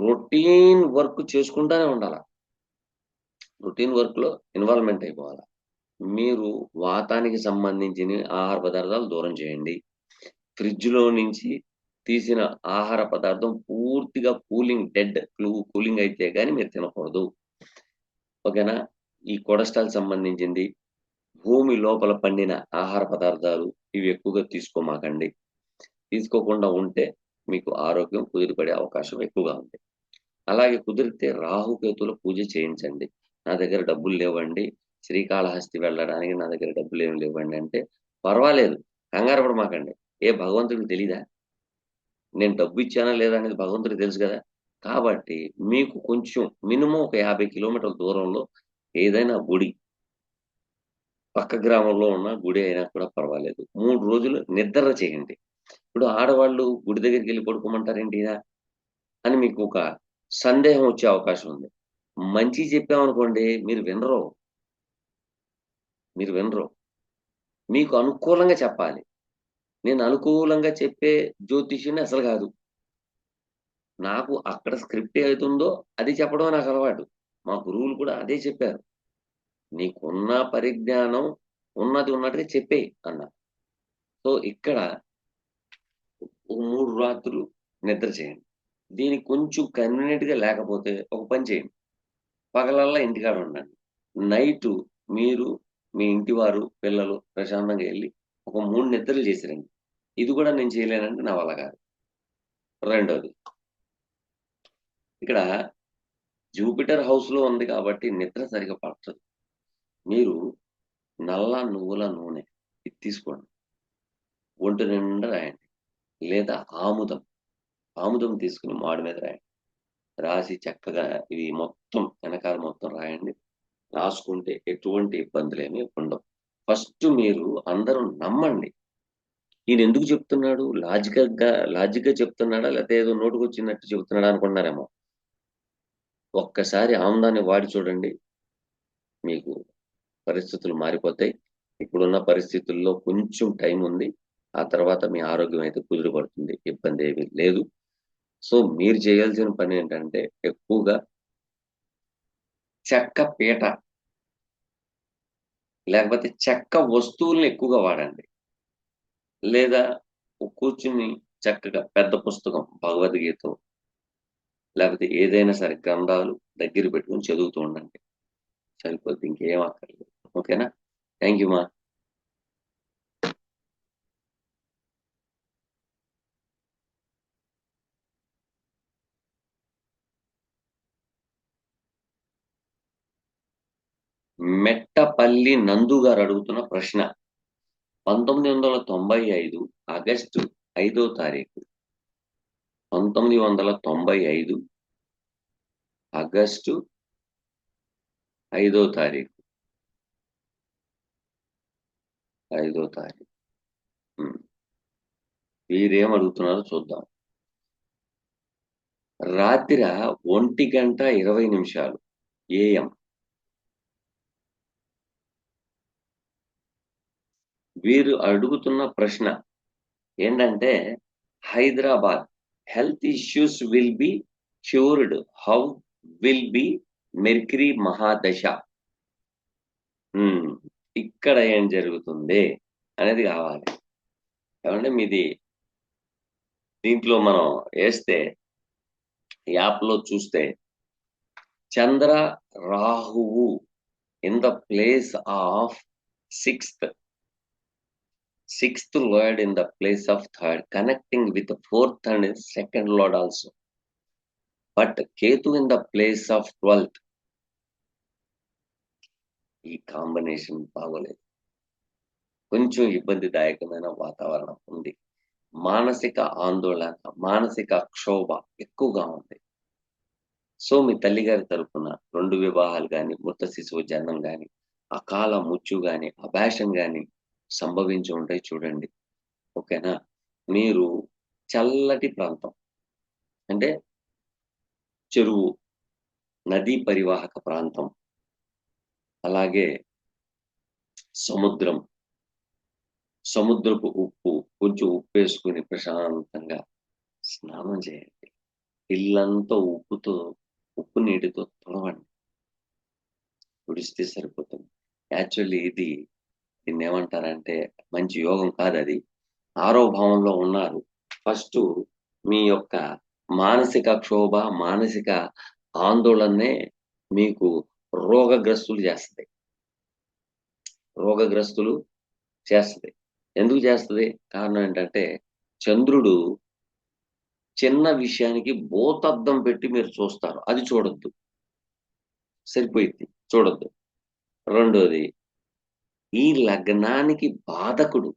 రొటీన్ వర్క్ చేసుకుంటానే ఉండాల. రొటీన్ వర్క్‌లో ఇన్వాల్వ్‌మెంట్ అయిపోవాల. మీరు వాతానికి సంబంధించిన ఆహార పదార్థాలు దూరం చేయండి. ఫ్రిడ్జ్‌లో నుంచి తీసిన ఆహార పదార్థం పూర్తిగా కూలింగ్ అయితే గాని మీరు తినకూడదు. ఓకేనా? ఈ కొలెస్ట్రాల్ సంబంధించింది, భూమి లోపల పండిన ఆహార పదార్థాలు ఇవి ఎక్కువగా తీసుకోమాకండి. తీసుకోకుండా ఉంటే మీకు ఆరోగ్యం కుదుటపడే అవకాశం ఎక్కువగా ఉంది. అలాగే కుదిరితే రాహుకేతువుల పూజ చేయించండి. నా దగ్గర డబ్బులు లేవండి. శ్రీకాళహస్తి వెళ్ళడానికి నా దగ్గర డబ్బులేమి లేవండి అంటే, పర్వాలేదు. కంగారు పడమాకండి. ఏ భగవంతుడికి తెలీదా? నేను డబ్బు ఇచ్చానా లేదా అనేది భగవంతుడికి తెలుసు కదా! కాబట్టి మీకు కొంచెం మినిమమ్ ఒక 50 కిలోమీటర్ల దూరంలో ఏదైనా గుడి, పక్క గ్రామంలో ఉన్న గుడి అయినా కూడా పర్వాలేదు. 3 రోజులు నిద్ర చేయండి. ఇప్పుడు ఆడవాళ్ళు గుడి దగ్గరికెళ్లి పడుకోమంటారేంటినా అని మీకు ఒక సందేహం వచ్చే అవకాశం ఉంది. మంచి చెప్పామనుకోండి మీరు వినరు. మీరు వినరు. మీకు అనుకూలంగా చెప్పాలి. నేను అనుకూలంగా చెప్పే జ్యోతిష్యుడిని అసలు గాదు. నాకు అక్కడ స్క్రిప్ట్ ఏదైతుందో అది చెప్పడమే నాకలవాటు. మా గురువులు కూడా అదే చెప్పారు. "నీకున్న పరిజ్ఞానం ఉన్నది ఉన్నట్టుగా చెప్పేయి" అన్నారు. సో, ఇక్కడ ఒక 3 రాత్రులు నిద్ర చేయండి. దీనికి కొంచెం కన్వీనియంట్‌గా లేకపోతే ఒక పని చేయండి. పగలల్లా ఇంటికాడ ఉండండి. నైటు మీరు, మీ ఇంటి వారు, పిల్లలు ప్రశాంతంగా ఎళ్లి ఒక 3 నిద్రలు చేసి రండి. ఇది కూడా నేను చేయలేనంటే నా వల్ల కాదు. రెండోది, ఇక్కడ జూపిటర్ హౌస్‌లో ఉంది కాబట్టి నిద్ర సరిగ్గా పట్టదు. మీరు నల్ల నువ్వుల నూనె ఇది తీసుకోండి. ఒంటి నిండా రాయండి. లేదా ఆముదం, ఆముదం తీసుకొని మాడు మీద రాయండి. రాసి చక్కగా ఇవి మొత్తం ఎనకాల మొత్తం రాయండి. రాసుకుంటే ఎటువంటి ఇబ్బందులేమి ఉండవు. ఫస్ట్ మీరు అందరూ నమ్మండి. ఈయనెందుకు చెప్తున్నాడు? లాజిక్‌గా చెప్తున్నాడా? లేతే ఏదో నోటికొచ్చినట్టు చెప్తున్నాడా అనుకుంటున్నారేమో. ఒక్కసారి ఆముదాన్ని వాడి చూడండి. మీకు పరిస్థితులు మారిపోతాయి. ఇప్పుడున్న పరిస్థితుల్లో కొంచెం టైముంది. ఆ తర్వాత మీ ఆరోగ్యం అయితే కుదుటపడుతుంది. ఇబ్బందేమీ లేదు. సో, మీరు చేయాల్సిన పనేంటంటే ఎక్కువగా చెక్క పీట, లేకపోతే చెక్క వస్తువుల్ని ఎక్కువగా వాడండి. లేదా కూర్చుని చక్కగా పెద్ద పుస్తకం భగవద్గీతో, లేకపోతే ఏదైనా సరే గ్రంథాలు దగ్గర పెట్టుకొని చదువుతూ ఉండండి. సరిపోద్ది. ఇంకేం అక్కర్లేదు. ఓకేనా? థాంక్ యూ మా. మెట్టపల్లి నందు గారు అడుగుతున్న ప్రశ్న. 1995 ఆగస్టు 5వ తారీఖు. 1995 ఆగస్టు 5వ తారీఖు. 5వ తారీఖు. హ్మ్. వీరేం అడుగుతున్నారో చూద్దాం. రాత్రి 1:20 AM. వీరు అడుగుతున్న ప్రశ్న ఏంటంటే, Hyderabad health issues will be cured. How will be mercury మహాదశ? హ్మ్. ఇక్కడ ఏం జరుగుతుంది అనేది కావాలి. ఏవండీ మీది దీంట్లో మనం ఏస్తే యాప్‌లో చూస్తే చంద్ర, రాహువు in the place of sixth, sixth lord in the place of third, connecting with fourth and second lord also. But Ketu in the place of 12థ్. ఈ కాంబినేషన్ బాగోలేదు. కొంచెం ఇబ్బందిదాయకమైన వాతావరణం ఉంది. మానసిక ఆందోళన, మానసిక క్షోభ ఎక్కువగా ఉంది. సో, మీ తల్లిగారి తరపున 2 వివాహాలు గాని, మృత శిశువు జననం గాని, అకాల మృత్యు గాని, అబార్షన్ గాని సంభవించి ఉంటాయి చూడండి. ఓకేనా? మీరు చల్లటి ప్రాంతం అంటే చెరువు, నదీ పరివాహక ప్రాంతం, అలాగే సముద్రం, సముద్రపు ఉప్పు, కొంచెం ఉప్పేసుకొని ప్రశాంతంగా స్నానం చేయండి. ఇల్లంతా ఉప్పు నీటితో తుడవండి. తుడిస్తే సరిపోతుంది. యాక్చువల్లీ దీన్నేమంటారంటే మంచి యోగం కాదది. ఆరో భావంలో ఉన్నారు. ఫస్టు మీ యొక్క మానసిక క్షోభ, మానసిక ఆందోళననే మీకు రోగగ్రస్తులు చేస్తది. రోగగ్రస్తులు చేస్తది. ఎందుకు చేస్తది? కారణం ఏంటంటే చంద్రుడు చిన్న విషయానికి భూతద్దం పెట్టి మీరు చూస్తారు. అది చూడొద్దు. సరిపోయిద్ది. చూడొద్దు. రెండోది, ఈ లగ్నానికి బాధకుడు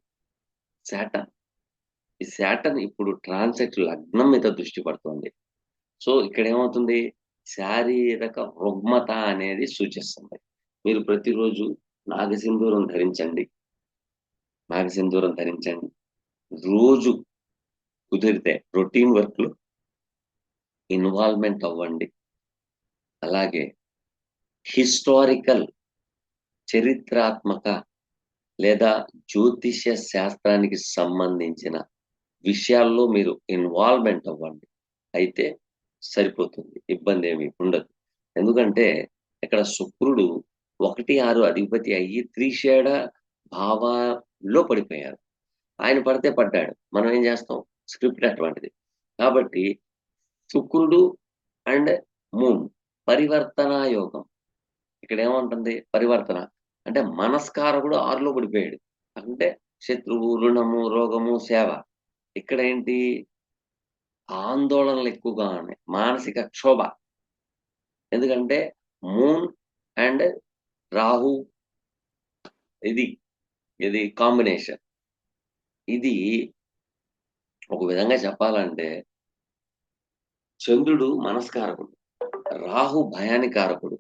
శాటర్న్. ఈ శాటర్న్ ఇప్పుడు ట్రాన్సిట్ లగ్నం మీద దృష్టి పడుతుంది. సో ఇక్కడ ఏమవుతుంది, శారీరక రుగ్మత అనేది సూచిస్తుంది. మీరు ప్రతిరోజు నాగసింధూరం ధరించండి. నాగసింధూరం ధరించండి. రోజు కుదిరితే రొటీన్ వర్క్‌లో ఇన్వాల్వ్‌మెంట్ అవ్వండి. అలాగే హిస్టారికల్, చరిత్రాత్మక లేదా జ్యోతిష్య శాస్త్రానికి సంబంధించిన విషయాల్లో మీరు ఇన్వాల్వ్‌మెంట్ అవ్వండి. అయితే సరిపోతుంది. ఇబ్బందేమీ ఉండదు. ఎందుకంటే ఇక్కడ శుక్రుడు 1, 6 అధిపతి అయ్యి త్రిషేడ భావాల్లో పడిపోయారు. ఆయన పడితే పడ్డాడు. మనం ఏం చేస్తాం? స్క్రిప్ట్ అటువంటిది. కాబట్టి శుక్రుడు అండ్ మూన్ పరివర్తనా యోగం. ఇక్కడేమంటుంది? పరివర్తన. అంటే మనస్కారకుడు 6లో పడిపోయాడు. అంటే శత్రువు, రుణము, రోగము, సేవ. ఇక్కడేంటి? ఆందోళనలు ఎక్కువగా ఉన్నాయి. మానసిక క్షోభ. ఎందుకంటే మూన్ అండ్ రాహు ఇది, ఇది కాంబినేషన్. ఇది ఒక విధంగా చెప్పాలంటే చంద్రుడు మనస్కారకుడు, రాహు భయానికారకుడు,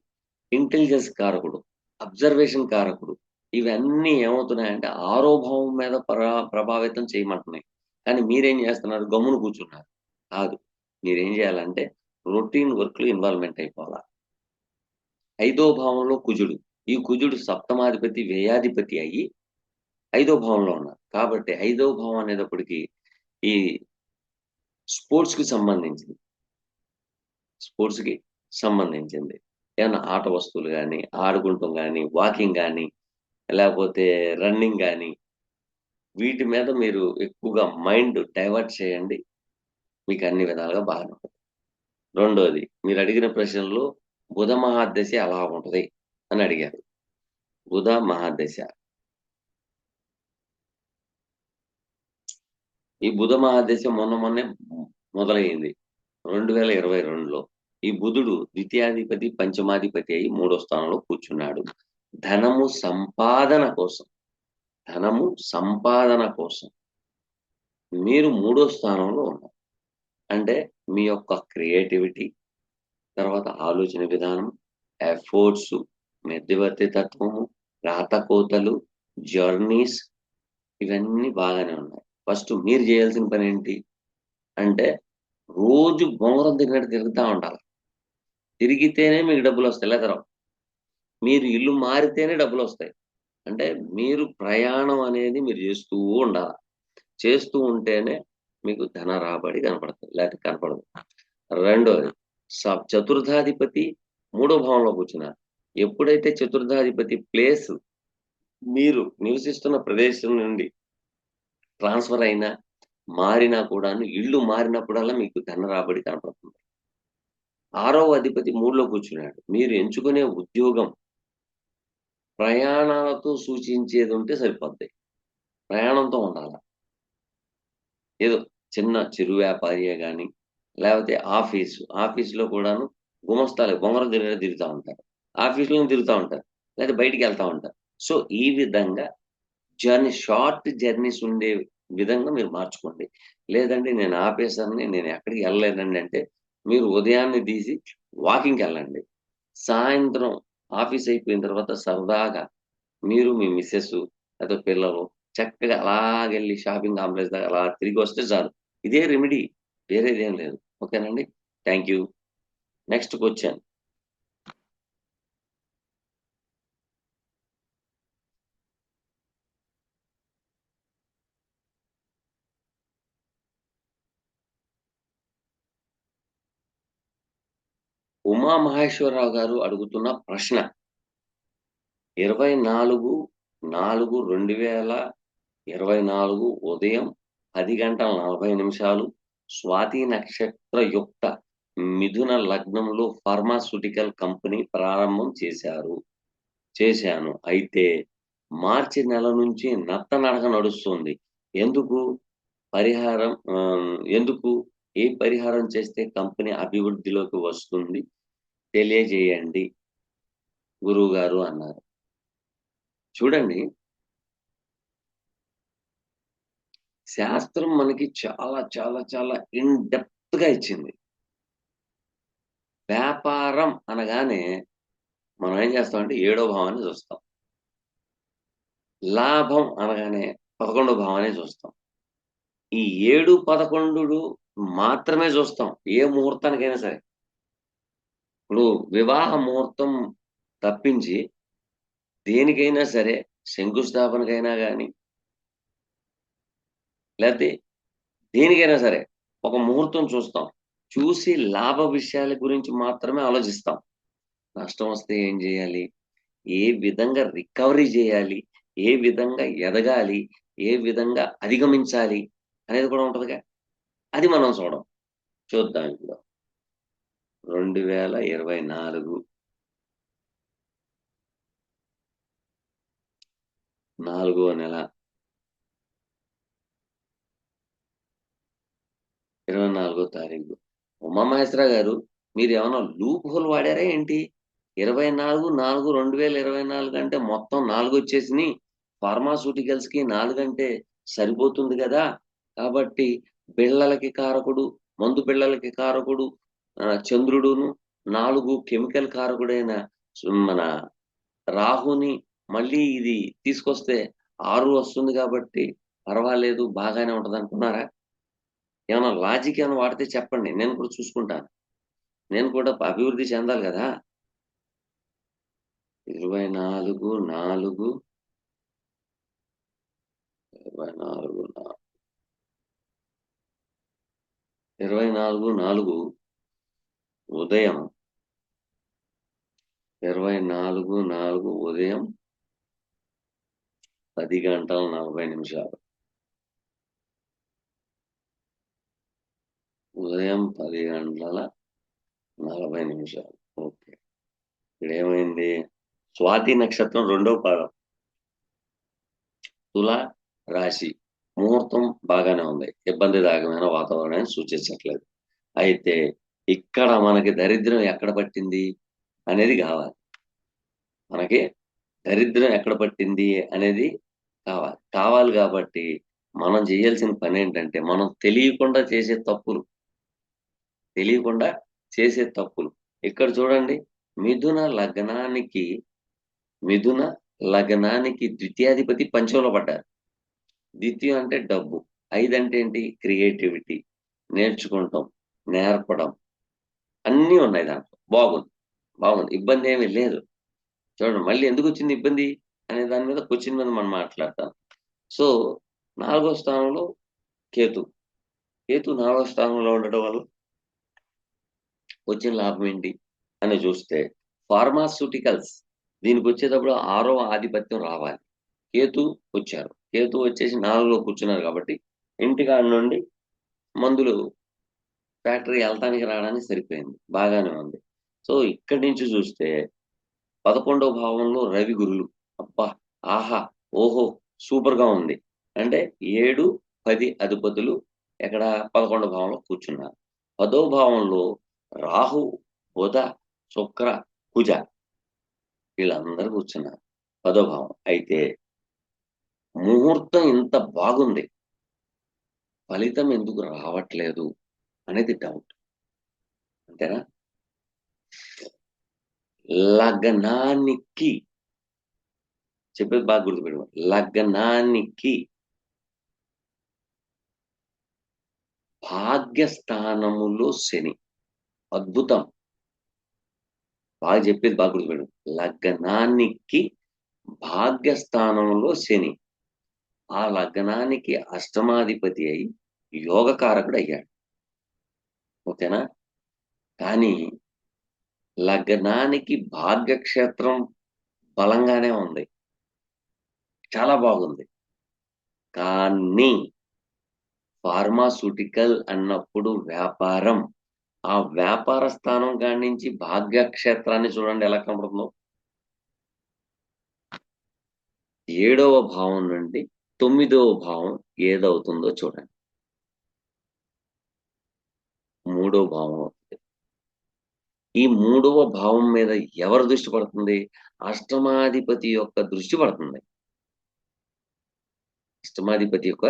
ఇంటెలిజెన్స్ కారకుడు, అబ్జర్వేషన్ కారకుడు. ఇవన్నీ ఏమవుతున్నాయంటే ఆరో భావం మీద ప్రభావితం చేయమంటున్నాయి. కానీ మీరేం చేస్తున్నారు? గమ్మున కూర్చున్నారు. కాదు. మీరేం చేయాలంటే రొటీన్ వర్క్‌లో ఇన్వాల్వ్‌మెంట్ అయిపోవాల. 5వ భావంలో కుజుడు. ఈ కుజుడు సప్తమాధిపతి, వ్యయాధిపతి అయ్యి 5వ భావంలో ఉన్నారు. కాబట్టి 5వ భావం అనేటప్పటికి ఈ స్పోర్ట్స్‌కి సంబంధించింది. స్పోర్ట్స్‌కి సంబంధించింది. ఏమన్నా ఆట వస్తువులు గాని, ఆడుకుంటం గాని, వాకింగ్ గాని, లేపోతే రన్నింగ్ గాని, వీటి మీద మీరు ఎక్కువగా మైండ్ డైవర్ట్ చేయండి. మీకు అన్ని విధాలుగా బాగానే ఉంటది. రెండోది మీరడిగిన ప్రశ్నలో బుధ మహాదశ ఎలా ఉంటది అని అడిగారు. బుధ మహాదశ. ఈ బుధ మహాదశ మొన్నే మొదలైంది. 2022లో. ఈ బుధుడు ద్వితీయాధిపతి, పంచమాధిపతి అయి 3వ స్థానంలో కూర్చున్నాడు. ధనము సంపాదన కోసం, ధనము సంపాదన కోసం మీరు 3వ స్థానంలో ఉన్నారు. అంటే మీ యొక్క క్రియేటివిటీ, తర్వాత ఆలోచన విధానం, ఎఫర్ట్స్, మధ్యవర్తి తత్వము, రాతకోతలు, జర్నీస్ ఇవన్నీ బాగానే ఉన్నాయి. ఫస్ట్ మీరు చేయాల్సిన పనేంటి అంటే రోజు బొంగరం తిరిగినట్టు తిరుగుతా ఉండాలి. తిరిగితేనే మీకు డబ్బులొస్తాయి. లేతే రావు. మీరు ఇల్లు మారితేనే డబ్బులొస్తాయి. అంటే మీరు ప్రయాణం అనేది మీరు చేస్తూ ఉండాల. చేస్తూ ఉంటేనే మీకు ధన రాబడి కనపడతది. లేకపోతే కనపడదు. రెండోది చతుర్థాధిపతి 3వ భావంలో కూర్చున్నారు. ఎప్పుడైతే చతుర్థాధిపతి ప్లేస్ మీరు నివసిస్తున్న ప్రదేశం నుండి ట్రాన్స్‌ఫర్ అయినా, మారినా కూడాను ఇల్లు మారినప్పుడల్లా మీకు ధన రాబడి కనపడుతుంది. 6వ అధిపతి 3లో కూర్చున్నాడు. మీరు ఎంచుకునే ఉద్యోగం ప్రయాణాలతో సూచించేదుంటే సరిపోద్ది. ప్రయాణంతో ఉండాల. ఏదో చిన్న చిరు వ్యాపారియే గాని, లేపోతే ఆఫీస్‌లో కూడాను గుమస్తాలే బొంగరం తిరిగినట్టు తిరుగుతా ఉంటారు. ఆఫీస్‌లోనే తిరుగుతా ఉంటారు. లేతే బయటికెళ్తా ఉంటారు. సో, ఈ విధంగా షార్ట్ జర్నీస్ ఉండే విధంగా మీరు మార్చుకోండి. లేదంటే నేను ఆపేసానని, నేను ఎక్కడికి ఎళ్ళలేనండి అంటే, మీరు ఉదయాన్నే తీసి వాకింగ్‌కెళ్ళండి. సాయంత్రం ఆఫీస్ అయిపోయిన తర్వాత సరదాగా మీరు, మీ మిసెస్ లేదా పిల్లలు చక్కగా అలాగెళ్లి షాపింగ్ కాంప్లెక్స్ దాకా అలా తిరిగొస్తే చాలు. ఇదే రెమెడీ. వేరేదేం లేదు. ఓకేనండి. Thank you. Next question. Umamaheswararao గారు అడుగుతున్న ప్రశ్న 24/4/2024 ఉదయం 10:40 స్వాతి నక్షత్రయుక్త మిథున లగ్నంలో ఫార్మాస్యూటికల్ కంపెనీ ప్రారంభం చేశాను. అయితే మార్చి నెల నుంచి నత్తనడక నడుస్తుంది. ఎందుకు? ఎందుకు? ఏ పరిహారం చేస్తే కంపెనీ అభివృద్ధిలోకి వస్తుంది? తెలియజేయండి గురువుగారు అన్నారు. చూడండి శాస్త్రం మనకి చాలా చాలా చాలా ఇన్ డెప్త్ గా ఇచ్చింది. వ్యాపారం అనగానే మనం ఏం చేస్తామంటే ఏడో భావాన్ని చూస్తాం. లాభం అనగానే 11 భావాన్ని చూస్తాం. ఈ 7, 11 మాత్రమే చూస్తాం. ఏ ముహూర్తానికైనా సరే. ఇప్పుడు వివాహ ముహూర్తం తప్పించి దేనికైనా సరే శంకుస్థాపనకైనా గాని, లేతే దేనికైనా సరే ఒక ముహూర్తం చూస్తాం. చూసి లాభ విషయాల గురించి మాత్రమే ఆలోచిస్తాం. నష్టం వస్తే ఏం జేయాలి? ఏ విధంగా రికవరీ జేయాలి? ఏ విధంగా ఎదగాలి? ఏ విధంగా అధిగమించాలి? అనేది కూడా ఉంటదిగా. అది మనం చూడం. చూద్దాం ఇప్పుడు. 2024 నాలుగో నెల 24 తారీఖు. ఉమామహేశ్వర గారు మీరేమన్నా లూప్ హోల్ వాడారా ఏంటి? 24/4/2024 అంటే మొత్తం 4 వచ్చేసినియి. ఫార్మాస్యూటికల్స్‌కి 4 అంటే సరిపోతుంది గదా! కాబట్టి బిళ్ళలకి కారకుడు, మందు బిళ్ళలకి కారకుడు చంద్రుడును, 4 కెమికల్ కారకుడైన మన రాహుని మళ్ళీ ఇది తీసుకొస్తే 6 వస్తుంది గాబట్టి పర్వాలేదు బాగానే ఉంటదనుకున్నారా? ఏమన్నా లాజిక్ ఏమన్నా వాడితే చెప్పండి. నేను కూడా చూసుకుంటాను. నేను కూడా అభివృద్ధి చెందాలి గదా! 24, 4 24 24 ఉదయం 24 ఉదయం 10:40 ఉదయం 10:40. ఓకే. ఇక్కడేమైంది? స్వాతి నక్షత్రం రెండో పాదం. తుల రాశి. ముహూర్తం బాగానే ఉంది. ఇబ్బందిదాయకమైన వాతావరణాన్ని సూచించట్లేదు. అయితే ఇక్కడ మనకి దరిద్రం ఎక్కడ పట్టింది అనేది గావాలి. మనకి దరిద్రం ఎక్కడ పట్టింది అనేది కావాలి. కావాలి గాబట్టి మనం జేయాల్సిన పనేంటంటే, మనం తెలియకుండా చేసే తప్పులు. ఇక్కడ చూడండి మిథున లగ్నానికి, మిథున లగ్నానికి ద్వితీయాధిపతి పంచమలో పడ్డారు. ద్వితీయం అంటే డబ్బు. 5 అంటే ఏంటి? క్రియేటివిటీ. నేర్చుకుంటాం, నేర్పడం అన్నీ ఉన్నాయి దాంట్లో. బాగుంది. బాగుంది. ఇబ్బందేమీ లేదు. చూడండి మళ్ళీ ఎందుకొచ్చింది ఇబ్బంది? అనే దాని మీద క్వెషన్ మీద మనం మాట్లాడతాం. సో, 4 స్థానంలో కేతు. కేతు 4 స్థానంలో ఉండడం వల్ల వచ్చిన లాభం ఏంటి? అని చూస్తే ఫార్మాస్యూటికల్స్ దీనికొచ్చేటప్పుడు 6వ ఆధిపత్యం రావాలి. కేతు వచ్చారు. కేతు వచ్చేసి 4లో కూర్చున్నారు కాబట్టి ఇంటికాడ నుండి మందులు ఫ్యాక్టరీ ఎళ్తానికి రావడానికి సరిపోయింది. బాగానే ఉంది. సో, ఇక్కడి నుంచి చూస్తే 11వ భావంలో రవి గురులు. అబ్బా! ఆహా! ఓహో! సూపర్‌గా ఉంది. అంటే 7, 10 అధిపతులు ఎక్కడ 11 భావంలో కూర్చున్నారు. 10వ భావంలో రాహు, బుధ, శుక్ర, కుజ వీళ్ళందరూ కూర్చున్నారు. 10వ భావం. అయితే ముహూర్తం ఇంత బాగుంది. ఫలితం ఎందుకు రావట్లేదు అనేది డౌట్. అంతేనా? లగ్నానికి చెప్పేది బాగా గుర్తుపెట్టుకోండి. లగ్నానికి భాగ్యస్థానములో శని. అద్భుతం. బాగా చెప్పేది బాగా గుర్తుపెట్టుకోండి. లగ్నానికి భాగ్యస్థానంలో శని. ఆ లగ్నానికి అష్టమాధిపతి అయి యోగకారకుడయ్యాడు. ఓకేనా? కానీ లగ్నానికి భాగ్యక్షేత్రం బలంగానే ఉంది. చాలా బాగుంది. కానీ ఫార్మాస్యూటికల్ అన్నప్పుడు వ్యాపారం. ఆ వ్యాపార స్థానం కాడి నుంచి భాగ్యక్షేత్రాన్ని చూడండి ఎలా కనపడుతుందో. 7వ భావం నుండి 9వ భావం ఏదవుతుందో చూడండి. 3వ భావం అవుతుంది. ఈ 3వ భావం మీద ఎవరి దృష్టి పడుతుంది? అష్టమాధిపతి యొక్క దృష్టి పడుతుంది. అష్టమాధిపతి యొక్క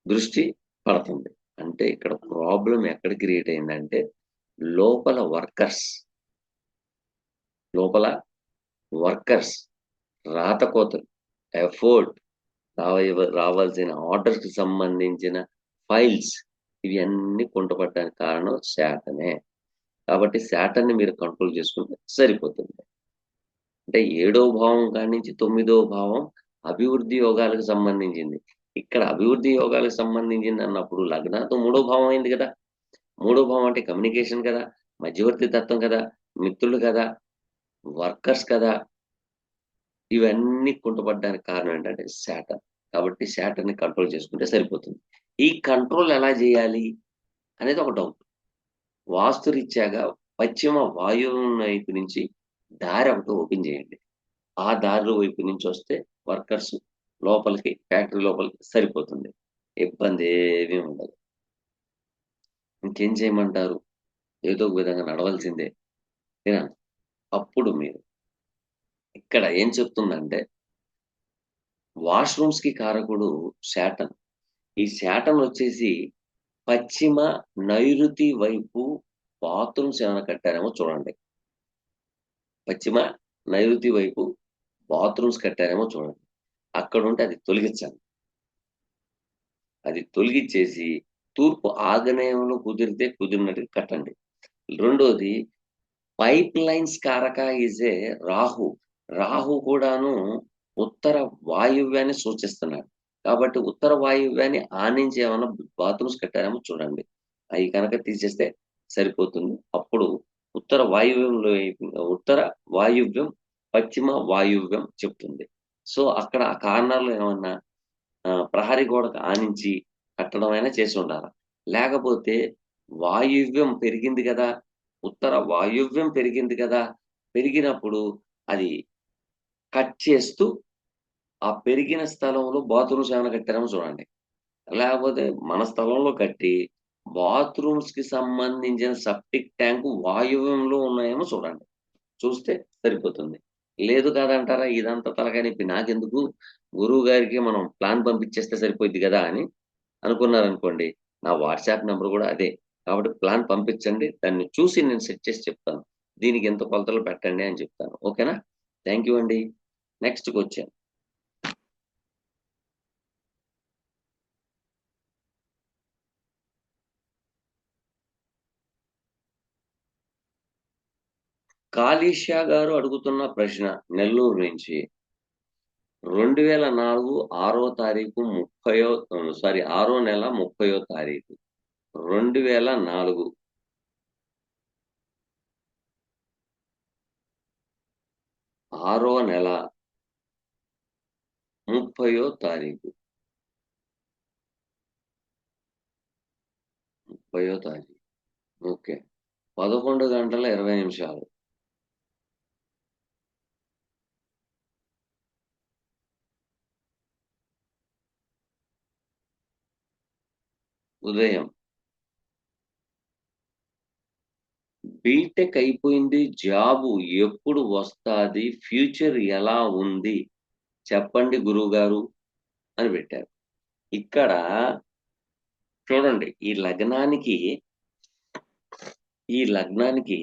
దృష్టి పడుతుంది. అంటే ఇక్కడ ప్రాబ్లమ్ ఎక్కడ క్రియేట్ అయిందంటే లోపల వర్కర్స్ లోపల వర్కర్స్ రాతకోతలు, ఎఫోర్ట్, రావాల్సిన ఆర్డర్స్‌కి సంబంధించిన ఫైల్స్ ఇవన్నీ కుంటుపడడానికి కారణం శాటనే. కాబట్టి శాటర్‌ని మీరు కంట్రోల్ చేసుకుంటే సరిపోతుంది. అంటే 7వ భావం కాడ్నించి 9వ భావం అభివృద్ధి యోగాలకు సంబంధించింది. ఇక్కడ అభివృద్ధి యోగాలకు సంబంధించిందన్నప్పుడు లగ్నాతో 3వ భావం అయింది కదా! 3వ భావం అంటే కమ్యూనికేషన్ కదా! మధ్యవర్తి తత్వం కదా! మిత్రులు కదా! వర్కర్స్ కదా! ఇవన్నీ కుంటుపడడానికి కారణం ఏంటంటే శాటర్న్. కాబట్టి శాటర్న్‌ని కంట్రోల్ చేసుకుంటే సరిపోతుంది. ఈ కంట్రోల్ ఎలా జేయాలి అనేది ఒక డౌట్. వాస్తురీత్యాగా పశ్చిమ వాయువ్యం వైపు నుంచి దారి ఒకటి ఓపెన్ చేయండి. ఆ దారి వైపు నుంచొస్తే వర్కర్స్ లోపలికి ఫ్యాక్టరీ లోపలికి సరిపోతుంది. ఇబ్బందేమీ ఉండదు. ఇంకేం చేయమంటారు? ఏదో ఒక విధంగా నడవాల్సిందే. వినండి. అప్పుడు మీరు ఇక్కడ ఏం చెప్తుందంటే వాష్‌రూమ్స్‌కి కారకుడు శాటర్న్. ఈ శాటర్న్ వచ్చేసి పశ్చిమ, నైరుతి వైపు బాత్రూమ్స్ ఏమైనా కట్టారేమో చూడండి. పశ్చిమ, నైరుతి వైపు బాత్రూమ్స్ కట్టారేమో చూడండి. అక్కడుంటే అది తొలగించండి. అది తొలగిచ్చేసి తూర్పు ఆగ్నేయంలో కుదిరితే కుదిరినట్టుగా కట్టండి. రెండోది పైప్ లైన్స్ కారక ఈజ్ ఏ రాహు. రాహు కూడాను ఉత్తర వాయువ్యాన్ని సూచిస్తున్నాడు. కాబట్టి ఉత్తర వాయువ్యాన్ని ఆనించి ఏమన్నా బాత్రూమ్స్ కట్టారేమో చూడండి. అయి కనుక తీసేస్తే సరిపోతుంది. అప్పుడు ఉత్తర వాయువ్యంలో ఉత్తర వాయువ్యం, పశ్చిమ వాయువ్యం చెప్తుంది. సో, అక్కడ ఆ కార్నర్‌లో ఏమన్నా ప్రహరీ గోడకు ఆనించి కట్టడం అయినా చేసుండాల. లేకపోతే వాయువ్యం పెరిగింది గదా! ఉత్తర వాయువ్యం పెరిగింది కదా! పెరిగినప్పుడు అది కట్ చేస్తూ ఆ పెరిగిన స్థలంలో బాత్రూమ్స్ ఏమైనా కట్టారేమో చూడండి. లేకపోతే మన స్థలంలో కట్టి బాత్రూమ్స్‌కి సంబంధించిన సెప్టిక్ ట్యాంక్ వాయువ్యంలో ఉన్నాయేమో చూడండి. చూస్తే సరిపోతుంది. లేదు కాదంటారా ఇదంతా తలకాయ నొప్పి నాకెందుకు గురువు గారికి మనం ప్లాన్ పంపించేస్తే సరిపోద్ది గదా! అని అనుకున్నారనుకోండి. నా వాట్సాప్ నంబర్ గూడా అదే. కాబట్టి ప్లాన్ పంపించండి. దాన్ని చూసి నేను సెట్ చేసి చెప్తాను. దీనికి ఇంత కొలతలు పెట్టండి అని చెప్తాను. ఓకేనా? థాంక్ యూ అండి. నెక్స్ట్‌కొచ్చాను. కాళీషా గారు అడుగుతున్న ప్రశ్న నెల్లూరు నుంచి 2004 ఆరో తారీఖు ఆరో నెల 30 తారీఖు. 2004 ఆరో నెల 30 తారీఖు. 30 తారీఖు. ఓకే. 11 గంటల 20 నిమిషాలు. ఉదయం. బీటెక్ అయిపోయింది. జాబు ఎప్పుడు వస్తాది? ఫ్యూచర్ ఎలా ఉంది? చెప్పండి గురువుగారు అని పెట్టారు. ఇక్కడ చూడండి ఈ లగ్నానికి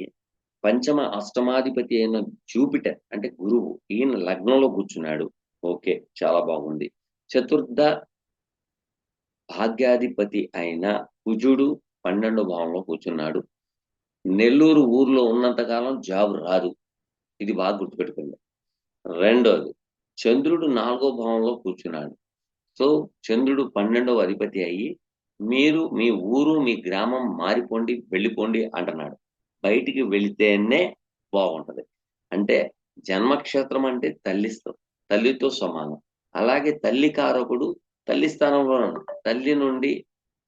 పంచమ, అష్టమాధిపతి అయిన జూపిటర్ అంటే గురువు. ఈయన లగ్నంలో కూర్చున్నాడు. ఓకే. చాలా బాగుంది. చతుర్థ భాగ్యాధిపతి అయిన కుజుడు 12వ భావంలో కూర్చున్నాడు. నెల్లూరు ఊర్లో ఉన్నంత కాలం జాబ్ రాదు. ఇది బాగా గుర్తుపెట్టుకోండి. రెండోది చంద్రుడు 4వ భావంలో కూర్చున్నాడు. సో, చంద్రుడు 12వ అధిపతి అయ్యి, మీరు మీ ఊరు, మీ గ్రామం మారిపోండి, వెళ్ళిపోండి అంటున్నాడు. బయటికి వెళితేనే బాగుంటది. అంటే జన్మక్షేత్రం అంటే తల్లితో సమానం. అలాగే తల్లి కారకుడు తల్లి స్థానంలోనే ఉన్నాడు. తల్లి నుండి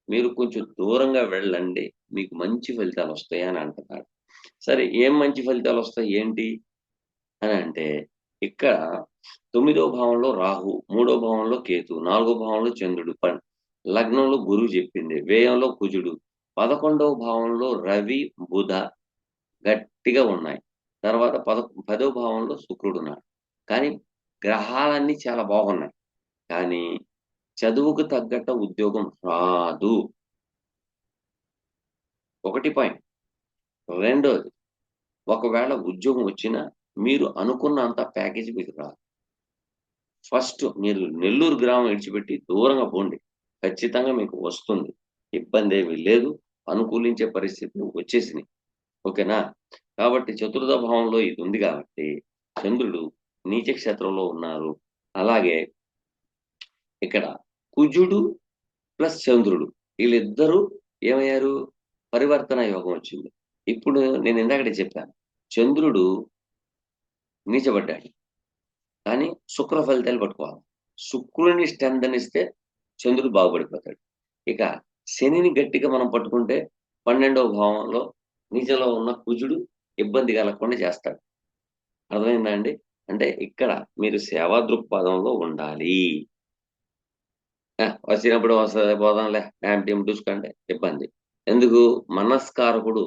మీరు కొంచెం దూరంగా వెళ్ళండి. మీకు మంచి ఫలితాలొస్తాయి అని అంటున్నాడు. సరే ఏం మంచి ఫలితాలొస్తాయి ఏంటి? అనంటే ఇక్కడ 9వ భావంలో రాహు, 3వ భావంలో కేతు, 4వ భావంలో చంద్రుడు, లగ్నంలో గురువు చెప్పింది. వ్యయంలో కుజుడు, 11వ భావంలో రవి, బుధ గట్టిగా ఉన్నాయి. తర్వాత 10వ భావంలో శుక్రుడున్నాడు. కానీ గ్రహాలన్నీ చాలా బాగున్నాయి. కానీ చదువుకు తగ్గట్ట ఉద్యోగం రాదు. ఒకటి పాయింట్. రెండోది, ఒకవేళ ఉద్యోగం వచ్చినా మీరు అనుకున్నంత ప్యాకేజ్ మీకు రాదు. ఫస్ట్ మీరు నెల్లూరు గ్రామం విడిచిపెట్టి దూరంగా పోండి. ఖచ్చితంగా మీకు వస్తుంది. ఇబ్బందేమీ లేదు. అనుకూలించే పరిస్థితులు వచ్చేసినాయి. ఓకేనా? కాబట్టి చతుర్థ భావంలో ఇది ఉంది కాబట్టి చంద్రుడు నీచ క్షేత్రంలో ఉన్నారు. అలాగే ఇక్కడ కుజుడు ప్లస్ చంద్రుడు వీళ్ళిద్దరూ ఏమయ్యారు? పరివర్తన యోగం వచ్చింది. ఇప్పుడు నేను ఇందాకడే చెప్పాను. చంద్రుడు నీచబడ్డాడు. కానీ శుక్ర ఫలితాలు పట్టుకోవాలి. శుక్రుడిని స్ట్రెంథనిస్తే చంద్రుడు బాగుపడిపోతాడు. ఇక శనిని గట్టిగా మనం పట్టుకుంటే 12వ భావంలో నీచలో ఉన్న కుజుడు ఇబ్బంది కలగకుండా చేస్తాడు. అర్థమైందా అండి? అంటే ఇక్కడ మీరు సేవా దృక్పథంలో ఉండాలి. వచ్చినప్పుడు వస్తది పోదాంలే టీం చూసుకుంటే ఇబ్బంది. ఎందుకు? మనస్కారకుడు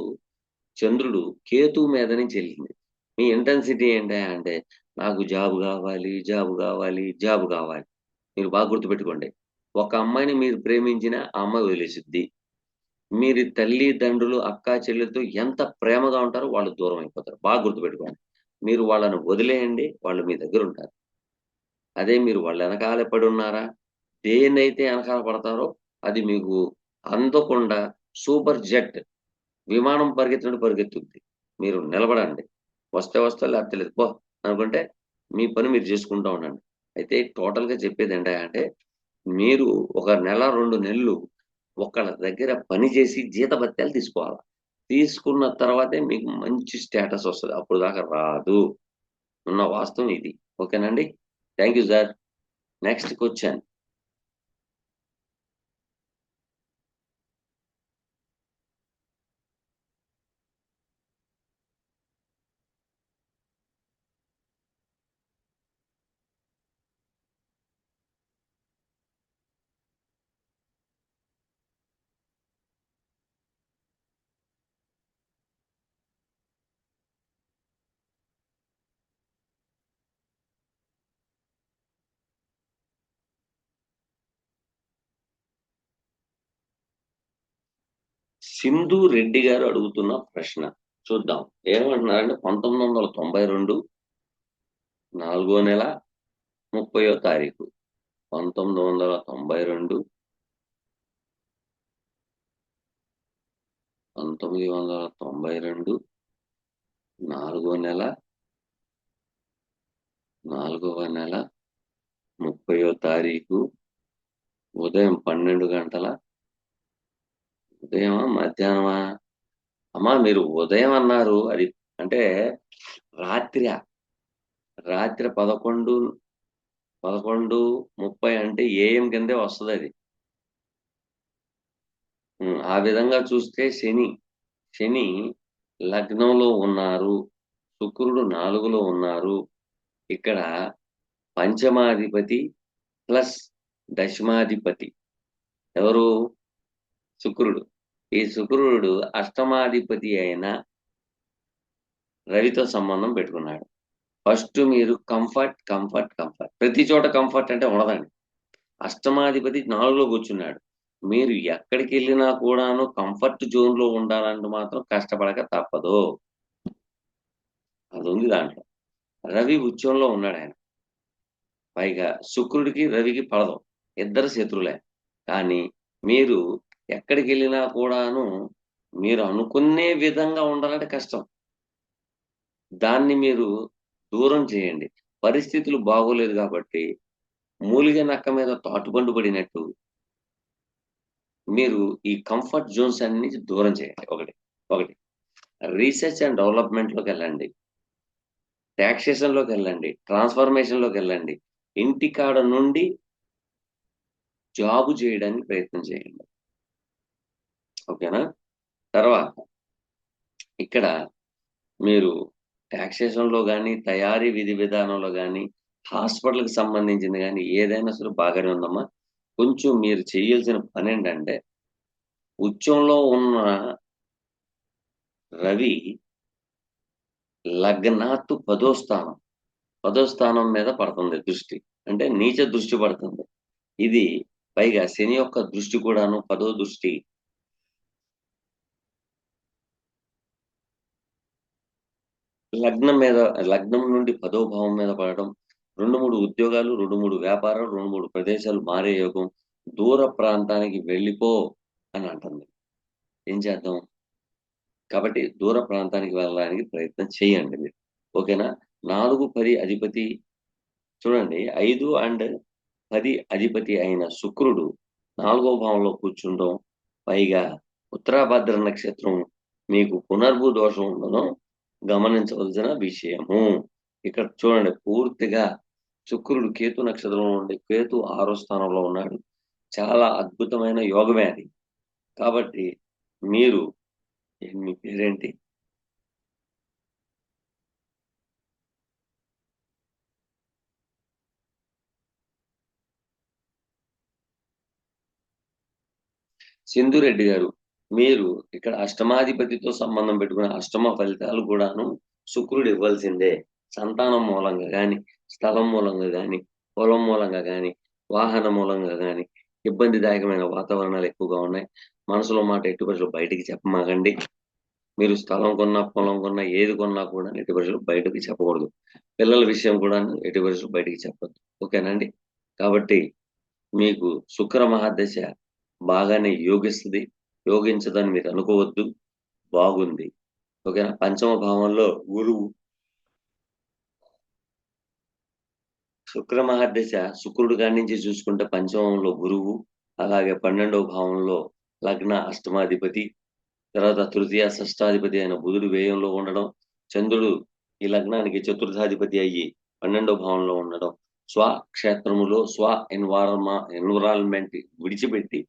చంద్రుడు కేతువు మీద నుంచి వెళ్ళింది. మీ ఇంటెన్సిటీ ఏంటి అంటే నాకు జాబ్ కావాలి, జాబ్ కావాలి, జాబ్ కావాలి. మీరు బాగా గుర్తుపెట్టుకోండి. ఒక అమ్మాయిని మీరు ప్రేమించినా ఆ అమ్మాయి వదిలేసిద్ది. మీరు తల్లిదండ్రులు, అక్కా చెల్లెలతో ఎంత ప్రేమగా ఉంటారో వాళ్ళు దూరం అయిపోతారు. బాగా గుర్తుపెట్టుకోండి. మీరు వాళ్ళని వదిలేయండి, వాళ్ళు మీ దగ్గర ఉంటారు. అదే మీరు వాళ్ళ వెనకాలే పడి ఉన్నారా, దేన్నైతే వెనకాల పడతారో అది మీకు అందకుండా సూపర్ జెట్ విమానం పరిగెత్తినట్టు పరిగెత్తుద్ది. మీరు నిలబడండి. వస్తే వస్తా లేకపోతే లేదు పో అనుకుంటే మీ పని మీరు చేసుకుంటా ఉండండి. అయితే టోటల్‌గా చెప్పేదేంటంటే మీరు ఒక నెల, 2 నెలలు ఒకళ్ళ దగ్గర పని చేసి జీతభత్యాలు తీసుకోవాల. తీసుకున్న తర్వాతే మీకు మంచి స్టేటస్ వస్తది. అప్పుడు దాకా రాదు. ఉన్న వాస్తవం ఇది. ఓకేనండి. Thank you sir. Next question. Sindhu Reddy గారు అడుగుతున్న ప్రశ్న చూద్దాం. ఏమంటున్నారంటే 1992 4 నెల 30వ తారీఖు. 1992 1992 4 నెల 30వ తారీఖు ఉదయం 12 గంటల ఉదయమా? మధ్యాహ్నమా? అమ్మా మీరు ఉదయం అన్నారు. అది అంటే రాత్రా? రాత్రి 11:30 అంటే ఏఎం కిందే వస్తదది. ఆ విధంగా చూస్తే శని లగ్నంలో ఉన్నారు. శుక్రుడు 4లో ఉన్నారు. ఇక్కడ పంచమాధిపతి ప్లస్ దశమాధిపతి ఎవరు? శుక్రుడు. ఈ శుక్రుడు అష్టమాధిపతి అయిన రవితో సంబంధం పెట్టుకున్నాడు. ఫస్ట్ మీరు కంఫర్ట్, కంఫర్ట్, కంఫర్ట్. ప్రతి చోట కంఫర్ట్ అంటే ఉండదండి. అష్టమాధిపతి 4లో కూర్చున్నాడు. మీరు ఎక్కడికెళ్ళినా కూడాను కంఫర్ట్ జోన్‌లో ఉండాలంటే మాత్రం కష్టపడక తప్పదు. అదుంది దాంట్లో. రవి ఉచ్చంలో ఉన్నాడాయన. పైగా శుక్రుడికి, రవికి పడదు. ఇద్దరు శత్రువులే. కానీ మీరు ఎక్కడికెళ్ళినా కూడాను మీరు అనుకునే విధంగా ఉండాలంటే కష్టం. దాన్ని మీరు దూరం చేయండి. పరిస్థితులు బాగోలేదు కాబట్టి మూలిగ నక్క మీద తాటుబండు పడినట్టు మీరు ఈ కంఫర్ట్ జోన్స్ అన్ని దూరం చేయండి. ఒకటి. రీసెర్చ్ అండ్ డెవలప్‌మెంట్‌లోకెళ్ళండి. టాక్సేషన్‌లోకెళ్ళండి. ట్రాన్స్‌ఫర్మేషన్‌లోకెళ్ళండి. ఇంటికాడ నుండి జాబ్ చేయడానికి ప్రయత్నం చేయండి. ఓకేనా? తర్వాత ఇక్కడ మీరు టాక్సేషన్‌లో గాని, తయారీ విధి విధానంలో గాని, హాస్పిటల్‌కి సంబంధించింది గాని ఏదైనా సరే బాగానే ఉందమ్మా. కొంచెం మీరు చేయాల్సిన పనేంటంటే ఉచ్చంలో ఉన్న రవి లగ్నాత్తు 10వ స్థానం. 10వ స్థానం మీద పడుతుంది దృష్టి. అంటే నీచ దృష్టి పడుతుంది. ఇది పైగా శని యొక్క దృష్టి కూడాను 10వ దృష్టి లగ్నం నుండి 10వ భావం మీద పడడం, 2, 3 ఉద్యోగాలు, 2, 3 వ్యాపారాలు, 2, 3 ప్రదేశాలు మారే యోగం, దూర ప్రాంతానికి వెళ్ళిపో అని అంటుంది. ఏం చేద్దాం? కాబట్టి దూర ప్రాంతానికి వెళ్ళడానికి ప్రయత్నం చేయండి మీరు. ఓకేనా? 4, 10 అధిపతి చూడండి 5 అండ్ 10 అధిపతి అయిన శుక్రుడు 4వ భావంలో కూర్చుండడం, పైగా ఉత్తరాభాద్ర నక్షత్రం మీకు పునర్భూ దోషం ఉండడం గమనించవలసిన విషయము. ఇక్కడ చూడండి పూర్తిగా శుక్రుడు కేతు నక్షత్రంలో ఉండి కేతు 6వ స్థానంలో ఉన్నాడు. చాలా అద్భుతమైన యోగమే అది. కాబట్టి మీరు మీ పేరేంటి? సింధురెడ్డి గారు. మీరు ఇక్కడ అష్టమాధిపతితో సంబంధం పెట్టుకున్న అష్టమ ఫలితాలు కూడాను శుక్రుడు ఇవ్వాల్సిందే. సంతానం మూలంగా గాని, స్థలం మూలంగా గాని, పొలం మూలంగా గాని, వాహన మూలంగా గాని ఇబ్బందిదాయకమైన వాతావరణాలు ఎక్కువగా ఉన్నాయి. మనసులో మాట ఎట్టి పరిస్థితుల్లో బయటికి చెప్పమాకండి. మీరు స్థలం కొన్నా, పొలం కొన్నా, ఏది కొన్నా కూడా ఎట్టి పరిస్థితుల్లో బయటకి చెప్పకూడదు. పిల్లల విషయం కూడా ఎట్టి పరిస్థితుల్లో బయటికి చెప్పొద్దు. ఓకేనండి? కాబట్టి మీకు శుక్ర మహాదశ బాగానే యోగిస్తది. యోగించదని మీరు అనుకోవద్దు. బాగుంది. ఓకేనా? పంచమ భావంలో గురువు. శుక్ర మహాదశ శుక్రుడు కాడి నుంచి చూసుకుంటే పంచమంలో గురువు, అలాగే 12వ భావంలో లగ్న అష్టమాధిపతి, తర్వాత తృతీయ షష్టాధిపతి అయిన బుధుడు వ్యయంలో ఉండడం, చంద్రుడు ఈ లగ్నానికి చతుర్థాధిపతి అయ్యి 12వ భావంలో ఉండడం, స్వక్షేత్రములో ఎన్విరాన్మెంట్ విడిచిపెట్టి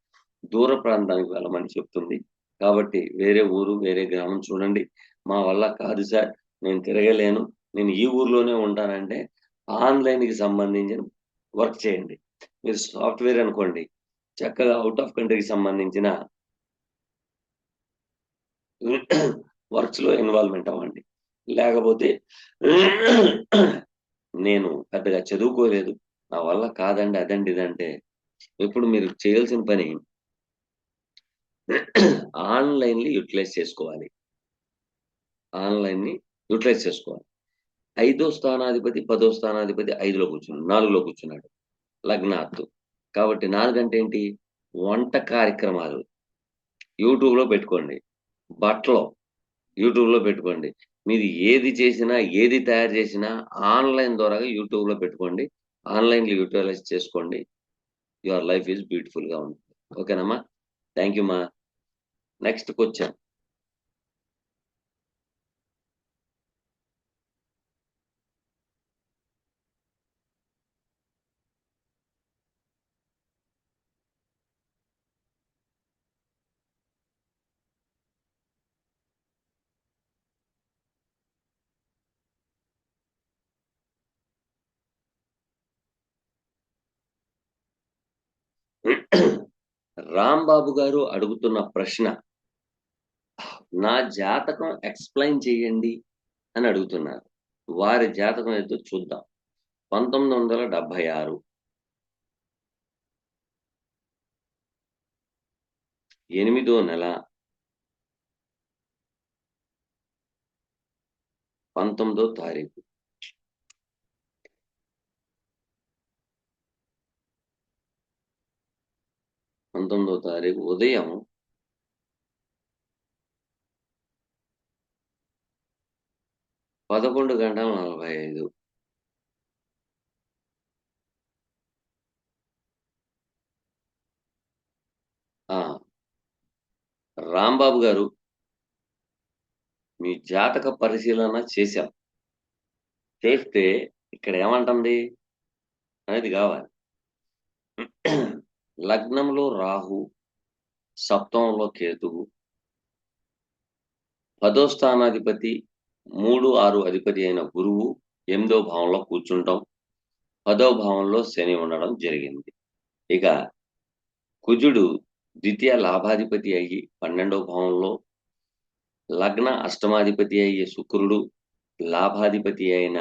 దూర ప్రాంతానికి వెళ్ళమని చెప్తుంది. కాబట్టి వేరే ఊరు, వేరే గ్రామం చూడండి. మా వల్ల కాదు సార్, నేను తిరగలేను, నేను ఈ ఊర్లోనే ఉంటానంటే ఆన్‌లైన్‌కి సంబంధించిన వర్క్ చేయండి. మీరు సాఫ్ట్‌వేర్ అనుకోండి. చక్కగా ఔట్ ఆఫ్ కంట్రీకి సంబంధించిన వర్క్స్‌లో ఇన్వాల్వ్‌మెంట్ అవ్వండి. లేకపోతే నేను పెద్దగా చదువుకోలేదు, నా వల్ల కాదండి అదండి ఇదంటే ఇప్పుడు మీరు చేయాల్సిన పని ఆన్‌లైన్‌ని యుటిలైజ్ చేసుకోవాలి. ఆన్‌లైన్‌ని యుటిలైజ్ చేసుకోవాలి. 5వ స్థానాధిపతి, 10వ స్థానాధిపతి 5లో కూర్చున్నాడు. 4లో కూర్చున్నాడు. లగ్నాత్తు. కాబట్టి 4 అంటే ఏంటి? వంట కార్యక్రమాలు యూట్యూబ్‌లో పెట్టుకోండి. బట్టలు యూట్యూబ్‌లో పెట్టుకోండి. మీరు ఏది చేసినా, ఏది తయారు చేసినా ఆన్‌లైన్ ద్వారాగా యూట్యూబ్‌లో పెట్టుకోండి. ఆన్‌లైన్‌లో యుటిలైజ్ చేసుకోండి. యువర్ లైఫ్ ఈజ్ బ్యూటిఫుల్‌గా ఉంటుంది. ఓకేనమ్మా? థాంక్ యూ మా. Next question. రాంబాబు గారు అడుగుతున్న ప్రశ్న, నా జాతకం ఎక్స్‌ప్లెయిన్ చేయండి అని అడుగుతున్నారు. వారి జాతకం ఏదో చూద్దాం. 1976 8వ నెల 19వ తారీఖు. 19వ తారీఖు ఉదయం 11:45. ఆ! రాంబాబు గారు, మీ జాతక పరిశీలన చేశాం. చేస్తే ఇక్కడ ఏమంటుంది అనేది కావాలి. లగ్నంలో రాహు, సప్తమంలో కేతువు, 10వ స్థానాధిపతి 3, 6 అధిపతి అయిన గురువు 8వ భావంలో కూర్చుంటాం. 10వ భావంలో శని ఉండడం జరిగింది. ఇక కుజుడు ద్వితీయ లాభాధిపతి అయ్యి 12వ భావంలో, లగ్న అష్టమాధిపతి అయ్యే శుక్రుడు, లాభాధిపతి అయిన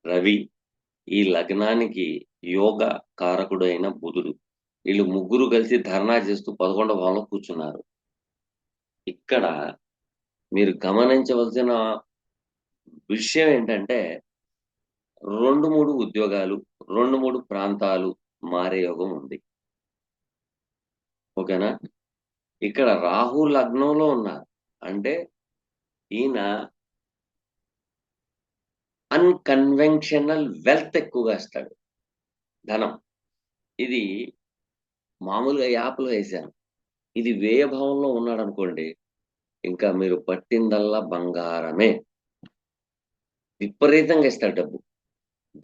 రవి, ఈ లగ్నానికి యోగ కారకుడు అయిన బుధుడు వీళ్ళు ముగ్గురు కలిసి ధర్నా చేస్తూ 11వ భావంలో కూర్చున్నారు. ఇక్కడ మీరు గమనించవలసిన విషయం ఏంటంటే 2, 3 ఉద్యోగాలు, 2, 3 ప్రాంతాలు మారే యోగం ఉంది. ఓకేనా? ఇక్కడ రాహు లగ్నంలో ఉన్నారు. అంటే ఈయన అన్‌కన్వెన్షనల్ వెల్త్ ఎక్కువగా ఇస్తాడు. ధనం. ఇది మామూలుగా యాప్‌లో ఏశాను. ఇది వ్యయ భావంలో ఉన్నాడనుకోండి, ఇంకా మీరు పట్టిందల్లా బంగారమే. విపరీతంగా ఇస్తాడు డబ్బు.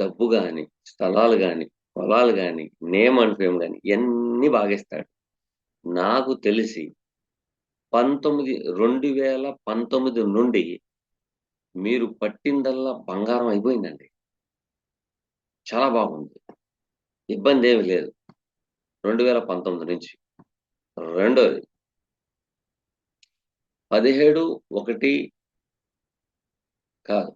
డబ్బు గాని, స్థలాలు గాని, పొలాలు గాని, నేమ్ అండ్ ఫేమ్ గాని ఇయన్నీ బాగిస్తాడు. నాకు తెలిసి 2019 నుండి మీరు పట్టిందల్లా బంగారం అయిపోయిందండి. చాలా బాగుంది. ఇబ్బందేమి లేదు. 2019 నుంచి. రెండోది 17/1 కాదు.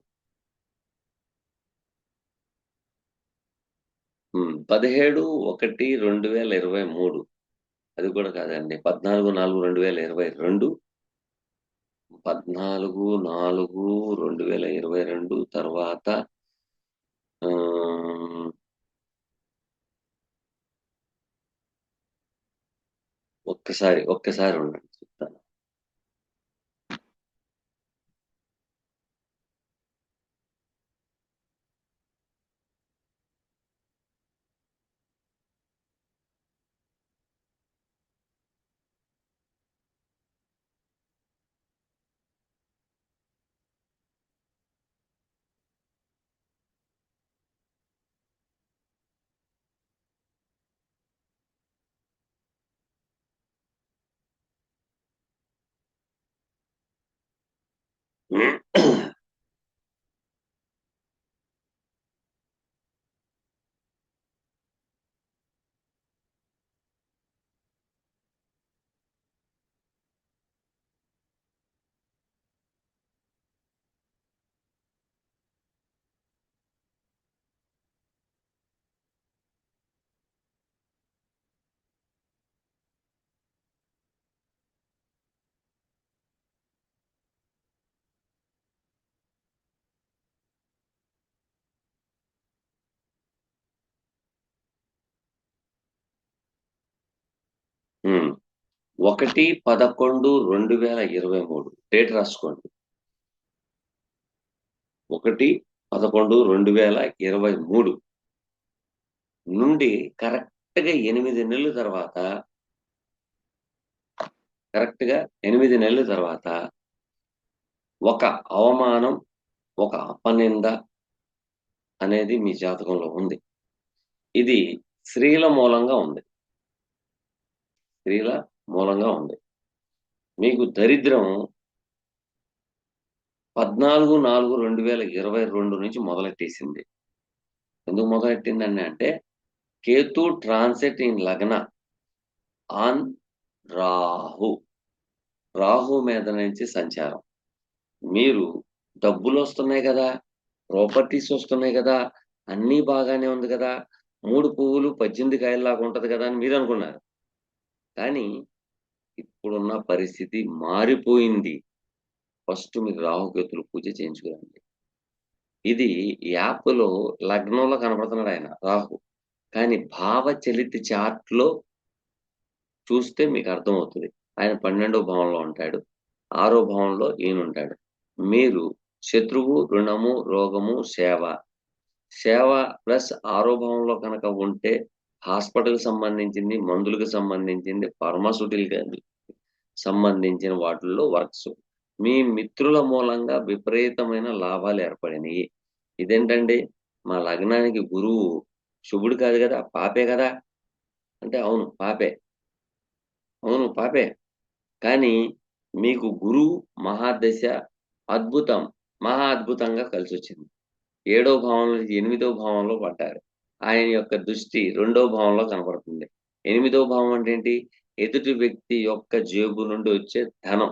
17/1/2023 అది కూడా కాదండి. 14/4/2022 14/4/2022 తర్వాత ఆహ్, ఒక్కసారి ఉండండి చెప్తాను. హ్మ్. 1/11/2023 డేట్ రాసుకోండి. 1/11/2023 నుండి కరెక్ట్‌గా 8 నెలల తర్వాత కరెక్ట్‌గా 8 నెలల తర్వాత ఒక అవమానం, ఒక అపనింద అనేది మీ జాతకంలో ఉంది. ఇది స్త్రీల మూలంగా ఉంది. స్త్రీల మూలంగా ఉంది. మీకు దరిద్రం 14/4/2022 నుంచి మొదలెట్టేసింది. ఎందుకు మొదలెట్టిందండి అంటే, కేతు ట్రాన్సిట్ ఇన్ లగ్న ఆన్ రాహు. రాహు మీద నుంచి సంచారం. మీరు డబ్బులొస్తున్నాయి గదా! ప్రాపర్టీస్ వస్తున్నాయి గదా! అన్నీ బాగానే ఉంది గదా! 3 పువ్వులు 18 కాయల్లాగా ఉంటది గదా! అని మీరనుకున్నారు. కానీ ఇప్పుడున్న పరిస్థితి మారిపోయింది. ఫస్ట్ మీరు రాహుకేతులు పూజ చేయించుకురండి. ఇది యాప్‌లో లగ్నంలో కనపడుతున్నాడాయన రాహు. కానీ భావచలిత చార్ట్‌లో చూస్తే మీకర్థమవుతది. ఆయన 12వ భావంలో ఉంటాడు. 6వ భావంలో ఈయనుంటాడు. మీరు శత్రువు, రుణము, రోగము, సేవ. సేవ ప్లస్ 6వ భావంలో కనుక ఉంటే హాస్పిటల్‌కి సంబంధించింది, మందులకు సంబంధించింది, ఫార్మాస్యూటికల్ సంబంధించిన వాటిల్లో వర్క్స్. మీ మిత్రుల మూలంగా విపరీతమైన లాభాలు ఏర్పడినియి. ఇదేంటండి మా లగ్నానికి గురువు శుభుడు కాదు గదా! పాపే గదా! అంటే అవును పాపే. అవును పాపే. కానీ మీకు గురువు మహాదశ అద్భుతం. మహా అద్భుతంగా కలిసొచ్చింది. 7వ భావం నుంచి 8వ భావంలో పడ్డారు. ఆయన యొక్క దృష్టి 2వ భావంలో కనపడుతుంది. 8వ భావం అంటే ఏంటి? ఎదుటి వ్యక్తి యొక్క జేబు నుండి వచ్చే ధనం.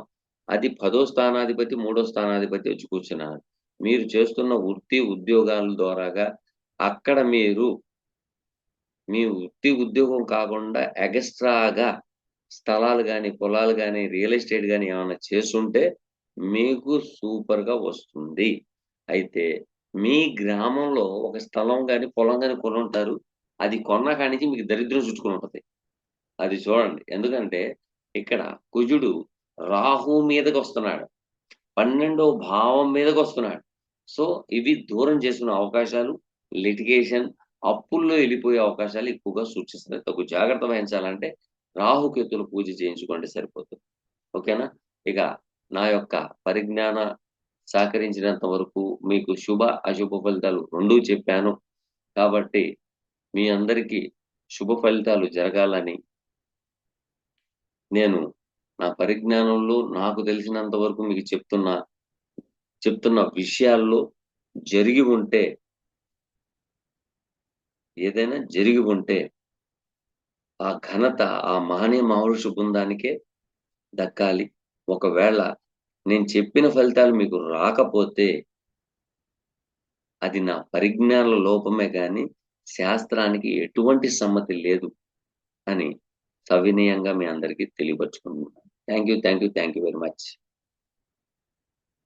అది 10వ స్థానాధిపతి, 3వ స్థానాధిపతి వచ్చి కూర్చున్నారు. మీరు చేస్తున్న వృత్తి, ఉద్యోగాల ద్వారాగా అక్కడ మీరు మీ వృత్తి ఉద్యోగం కాకుండా ఎగస్ట్రాగా స్థలాలు గాని, పొలాలు గాని, రియల్ ఎస్టేట్ గాని ఏమన్నా చేసుంటే మీకు సూపర్‌గా వస్తుంది. అయితే మీ గ్రామంలో ఒక స్థలం గాని, పొలం గాని కొనుంటారు. అది కొన్న కాడి నుంచి మీకు దరిద్రం చుట్టుకొని ఉంటది. అది చూడండి. ఎందుకంటే ఇక్కడ కుజుడు రాహు మీదకొస్తున్నాడు. 12వ భావం మీదకొస్తున్నాడు. సో, ఇవి దూరం చేసుకునే అవకాశాలు, లిటిగేషన్, అప్పుల్లో ఎళ్ళిపోయే అవకాశాలు ఎక్కువగా సూచిస్తున్నాయి. తగు జాగ్రత్త వహించాలంటే రాహుకేతువుల పూజ చేయించుకోండి సరిపోతుంది. ఓకేనా? ఇక నా యొక్క పరిజ్ఞాన సహకరించినంత వరకు మీకు శుభ, అశుభ ఫలితాలు 2 చెప్పాను. కాబట్టి మీ అందరికీ శుభ ఫలితాలు జరగాలని నేను నా పరిజ్ఞానంలో నాకు తెలిసినంత వరకు మీకు చెప్తున్న విషయాల్లో జరిగి ఉంటే ఏదైనా జరిగి ఉంటే ఆ ఘనత ఆ మహనీయ మహర్షి బృందానికే దక్కాలి. ఒకవేళ నేను చెప్పిన ఫలితాలు మీకు రాకపోతే అది నా పరిజ్ఞాన లోపమే గాని శాస్త్రానికి ఎటువంటి సమ్మతి లేదు అని సవినయంగా మీ అందరికీ తెలియపరుచుకుంటున్నాను. Thank you. Thank you. Thank you very much.